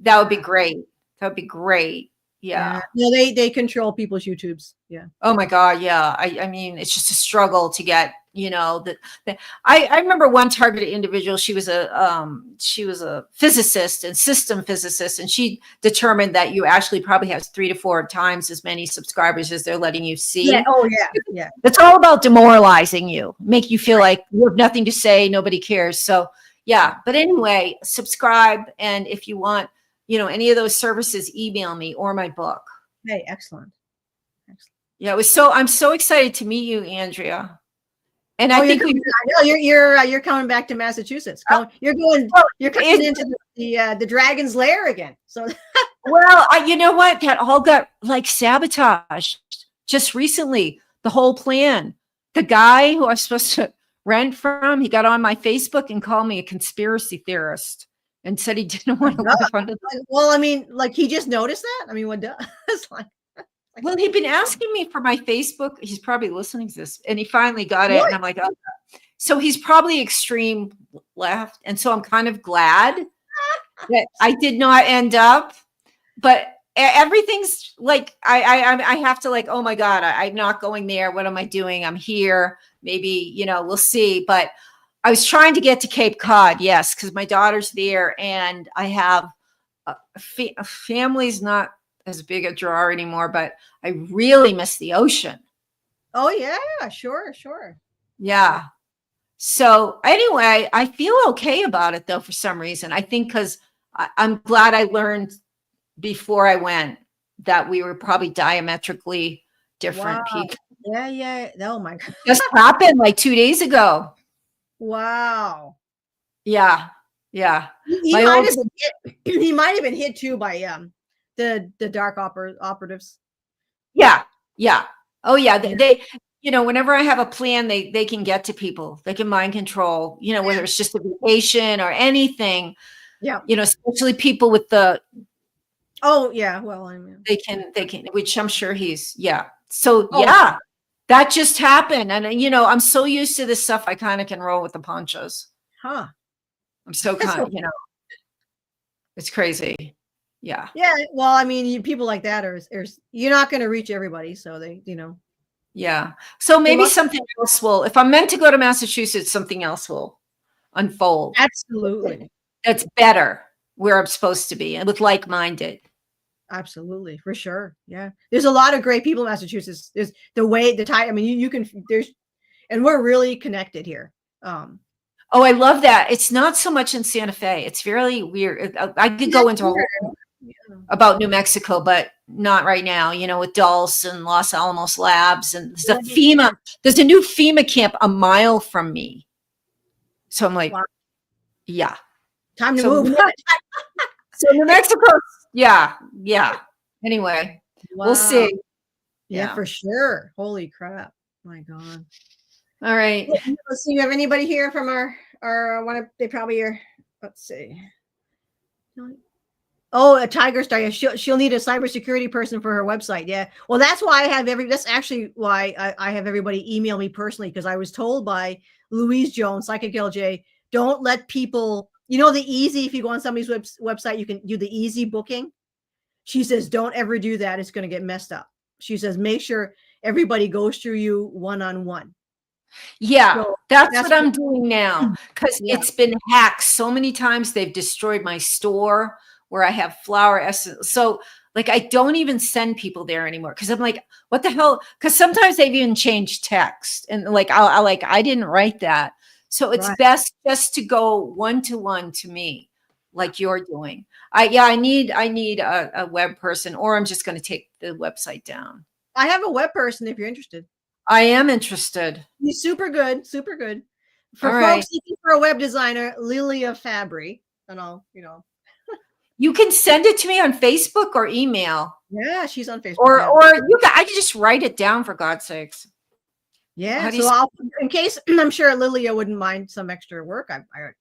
Speaker 1: that would be
Speaker 2: yeah,
Speaker 1: great. That would be great.
Speaker 2: yeah.
Speaker 1: Yeah.
Speaker 2: No, they control people's YouTubes. Yeah.
Speaker 1: Oh my God, yeah. I mean, it's just a struggle to get, I remember one targeted individual, she was a physicist and system physicist, and she determined that you actually probably have 3 to 4 times as many subscribers as they're letting you
Speaker 2: Yeah.
Speaker 1: see.
Speaker 2: Oh yeah. Yeah.
Speaker 1: It's all about demoralizing you, make you feel like you have nothing to say, nobody cares. So yeah, but anyway, subscribe, and if you want, any of those services, email me or my book.
Speaker 2: Hey, excellent. Excellent.
Speaker 1: Yeah, I'm so excited to meet you, Andrea. And
Speaker 2: Oh,
Speaker 1: I
Speaker 2: you're
Speaker 1: think
Speaker 2: coming.
Speaker 1: we,
Speaker 2: I know you're coming back to Massachusetts. You're going.
Speaker 1: well,
Speaker 2: You're coming
Speaker 1: it,
Speaker 2: into the dragon's lair again. So
Speaker 1: you know what? That all got like sabotaged just recently. The whole plan. The guy who I was supposed to rent from, he got on my Facebook and called me a conspiracy theorist and said he didn't want to live under.
Speaker 2: well, I mean, like he just noticed that. I mean, what does? like,
Speaker 1: Well, he'd been asking me for my Facebook. He's probably listening to this, and he finally got it.
Speaker 2: what?
Speaker 1: And I'm like, oh. So he's probably extreme left, and so I'm kind of glad that I did not end up. But everything's like I have to like, oh my God, I'm not going there. What am I doing? I'm here. Maybe we'll see. But I was trying to get to Cape Cod, yes, because my daughter's there, and I have a family's not as big a draw anymore. But I really miss the ocean.
Speaker 2: Oh yeah, sure, sure.
Speaker 1: Yeah. So anyway, I feel okay about it though for some reason. I think because I'm glad I learned before I went that we were probably diametrically different
Speaker 2: Wow.
Speaker 1: people.
Speaker 2: Yeah, yeah. Oh my God.
Speaker 1: Just happened like 2 days ago.
Speaker 2: Wow.
Speaker 1: Yeah. Yeah.
Speaker 2: He
Speaker 1: My
Speaker 2: might
Speaker 1: old,
Speaker 2: have been hit. He might have been hit too by the dark operatives.
Speaker 1: yeah. Yeah. Oh yeah.
Speaker 2: Yeah.
Speaker 1: Whenever I have a plan, they can get to people. They can mind control, whether it's just a vacation or anything,
Speaker 2: Yeah.
Speaker 1: Especially people with the,
Speaker 2: Oh yeah. Well, I mean,
Speaker 1: they can, which I'm sure yeah. So
Speaker 2: oh
Speaker 1: yeah, that just happened. And I'm so used to this stuff. I kind of can roll with the punches.
Speaker 2: huh.
Speaker 1: I'm so kind of, it's crazy. Yeah.
Speaker 2: Yeah. Well, I mean, people like that you're not going to reach everybody, so they,
Speaker 1: Yeah. So maybe
Speaker 2: must-
Speaker 1: something else if I'm meant to go to Massachusetts, something else will unfold.
Speaker 2: Absolutely.
Speaker 1: That's better where I'm supposed to be and with like-minded.
Speaker 2: Absolutely, for sure. Yeah, there's a lot of great people in Massachusetts. There's the time. I mean, you can and we're really connected here.
Speaker 1: Oh, I love that. It's not so much in Santa Fe. It's really weird. I could go into a whole about New Mexico, but not right now. With Dulce and Los Alamos Labs, and there's a new FEMA camp a mile from me. So I'm like, wow. Yeah,
Speaker 2: time to move.
Speaker 1: So New Mexico, yeah. Anyway, wow. We'll see.
Speaker 2: Yeah, for sure. Holy crap! My God.
Speaker 1: All right.
Speaker 2: Let's see. You have anybody here from our one of they probably are. Let's see. Oh, a Tiger Star. Yeah, she'll need a cybersecurity person for her website. Yeah. Well, that's why I have that's actually why I have everybody email me personally, because I was told by Louise Jones, Psychic LJ, don't let people, the easy, if you go on somebody's website, you can do the easy booking. She says, don't ever do that. It's going to get messed up. She says, make sure everybody goes through you one-on-one.
Speaker 1: Yeah, so that's what I'm doing now, because it's been hacked so many times. They've destroyed my store where I have flower essence. So like, I don't even send people there anymore, because I'm like, what the hell? Because sometimes they've even changed text, and like, I didn't write that. So it's best just to go one-to-one to me, like you're doing. I need a web person, or I'm just going to take the website down.
Speaker 2: I have a web person if you're interested.
Speaker 1: I am interested.
Speaker 2: He's super good, super good. For folks looking for a web designer, Lilia Fabry, and all,
Speaker 1: You can send it to me on Facebook or email.
Speaker 2: Yeah, she's on Facebook.
Speaker 1: Or I can just write it down, for God's sakes.
Speaker 2: Yeah, so in case, I'm sure Lilia wouldn't mind some extra work.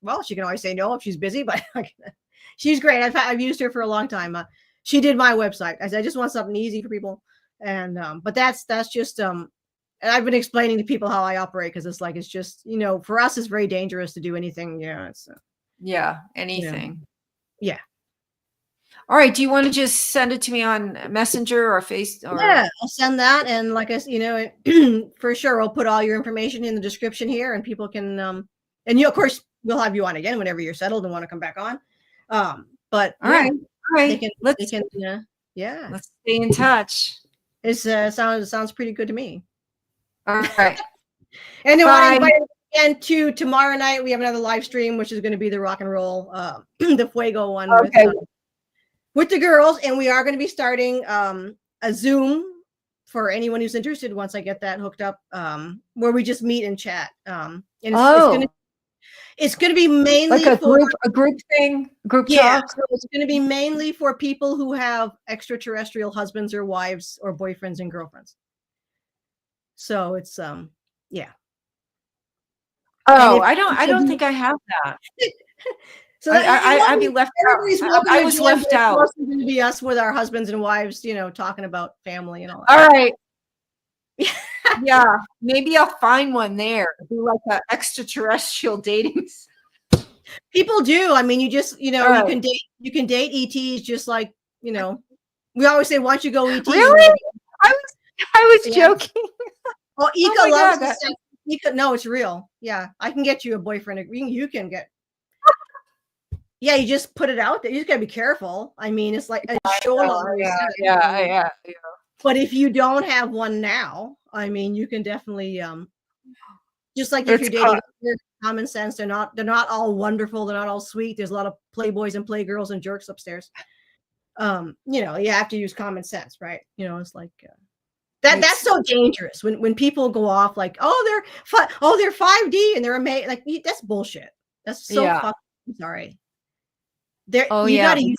Speaker 2: Well, she can always say no if she's busy, but she's great. I've used her for a long time. She did my website. I just want something easy for people, and but that's just And I've been explaining to people how I operate because it's just, for us, it's very dangerous to do anything. Yeah. It's,
Speaker 1: anything.
Speaker 2: Yeah.
Speaker 1: All right. Do you want to just send it to me on Messenger or Face? Or...
Speaker 2: Yeah, I'll send that. And like I said, for sure, I'll put all your information in the description here and people can, and of course, we'll have you on again whenever you're settled and want to come back on. But
Speaker 1: all right.
Speaker 2: let's stay
Speaker 1: in touch.
Speaker 2: It's sounds pretty good to me.
Speaker 1: All right.
Speaker 2: And then I invite you again to tomorrow night. We have another live stream, which is going to be the rock and roll, the Fuego one with the girls. And we are going to be starting a Zoom for anyone who's interested. Once I get that hooked up, where we just meet and chat. And it's going to be mainly
Speaker 1: like a group thing, group talk.
Speaker 2: So it's going to be mainly for people who have extraterrestrial husbands or wives or boyfriends and girlfriends. So it's yeah.
Speaker 1: Oh, I don't think I have that.
Speaker 2: So
Speaker 1: I'd be left out. I was left out.
Speaker 2: It's going to be us with our husbands and wives, talking about family and all
Speaker 1: that. All right. Yeah, maybe I'll find one there. Do like an extraterrestrial dating.
Speaker 2: People do. I mean, you just, you can date ETs just like, we always say once you go ET.
Speaker 1: Really? I was joking.
Speaker 2: Well, Ika loves the Ika. No, it's real. Yeah, I can get you a boyfriend. You can get. Yeah, you just put it out there. You just gotta be careful. I mean, it's like a show.
Speaker 1: Yeah.
Speaker 2: But if you don't have one now, I mean, you can definitely just like if you're dating, common sense. They're not all wonderful. They're not all sweet. There's a lot of playboys and playgirls and jerks upstairs. You have to use common sense, right? It's like. That's so dangerous when people go off like, they're 5D and they're amazing. Like that's bullshit. That's so fucking sorry. You gotta use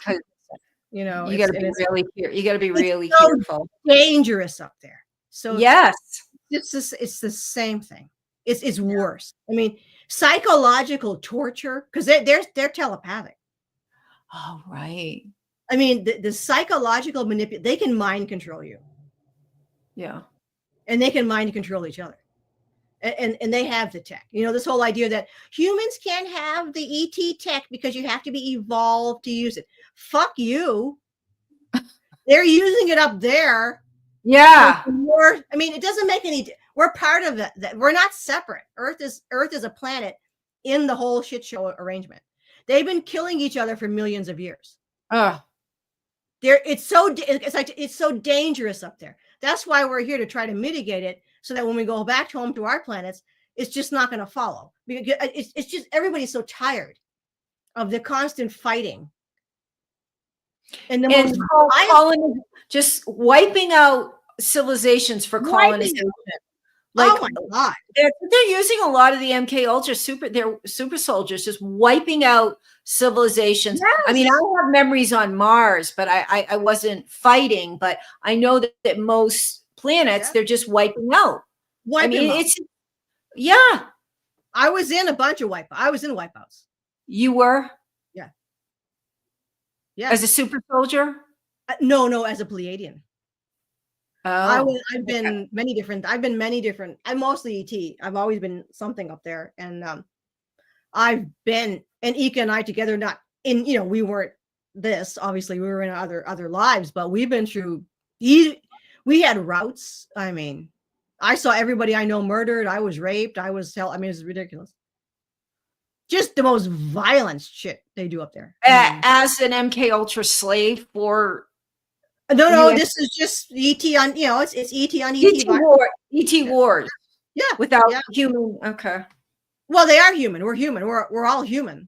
Speaker 2: you gotta be really you gotta be really careful. Dangerous up there. So
Speaker 1: yes,
Speaker 2: it's the same thing. It's worse. I mean, psychological torture because they're telepathic.
Speaker 1: Oh right.
Speaker 2: I mean, the psychological manipulation. They can mind control you.
Speaker 1: Yeah.
Speaker 2: And they can mind control each other. And they have the tech. This whole idea that humans can't have the ET tech because you have to be evolved to use it. Fuck you. They're using it up there.
Speaker 1: Yeah.
Speaker 2: I mean, it doesn't make any we're part of it. We're not separate. Earth is a planet in the whole shit show arrangement. They've been killing each other for millions of years. It's so dangerous up there. That's why we're here to try to mitigate it so that when we go back home to our planets, it's just not going to follow. Because it's just everybody's so tired of the constant fighting. And
Speaker 1: just wiping out civilizations for colonization.
Speaker 2: Like, oh my God.
Speaker 1: They're using a lot of the MK Ultra super soldiers, just wiping out civilizations. Yes. I mean, I have memories on Mars, but I wasn't fighting, but I know that most planets, they're just wiping out. I
Speaker 2: was in a bunch of I was in wipeouts.
Speaker 1: You were?
Speaker 2: Yeah.
Speaker 1: As a super soldier?
Speaker 2: No, as a Pleiadian. I've been many different. I'm mostly ET. I've always been something up there. And I've been, and Ika and I together, not in, we weren't this, obviously we were in other lives, but we've been through, we had routes. I mean, I saw everybody I know murdered. I was raped. I was held. I mean, it's ridiculous. Just the most violent shit they do up there.
Speaker 1: As an MK Ultra slave for...
Speaker 2: No, this is just ET on, it's ET on ET.
Speaker 1: ET wars.
Speaker 2: Yeah.
Speaker 1: Without human. Okay.
Speaker 2: Well, they are human. We're human. We're all human.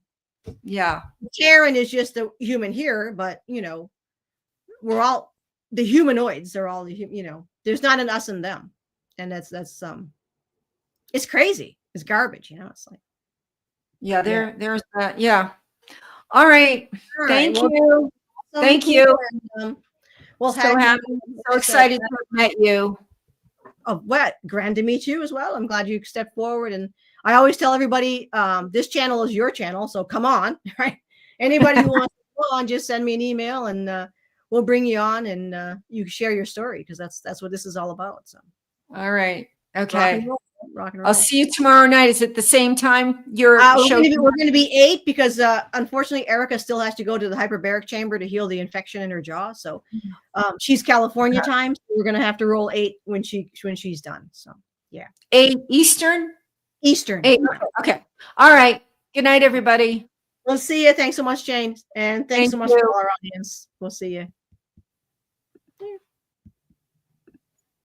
Speaker 1: Yeah.
Speaker 2: Karen is just a human here, but we're all the humanoids are all there's not an us and them. And that's it's crazy. It's garbage, it's like.
Speaker 1: Yeah, there's that. Yeah. All right. Thank you. Thank you.
Speaker 2: And,
Speaker 1: so happy, so excited to have met you.
Speaker 2: Oh, what? Grand to meet you as well. I'm glad you stepped forward. And I always tell everybody, this channel is your channel, so come on, right? Anybody who wants to go on, just send me an email and we'll bring you on and you share your story because that's what this is all about. So.
Speaker 1: All right. Okay.
Speaker 2: Rock and roll.
Speaker 1: I'll see you tomorrow night. Is it the same time your show?
Speaker 2: We're going to be 8 because unfortunately Erica still has to go to the hyperbaric chamber to heal the infection in her jaw. So she's California time. So we're going to have to roll 8 when she's done. So yeah.
Speaker 1: 8 Eastern?
Speaker 2: Eastern.
Speaker 1: 8. Okay. All right. Good night, everybody.
Speaker 2: We'll see you. Thanks so much, Jane. And thanks so much to all our audience. We'll see you.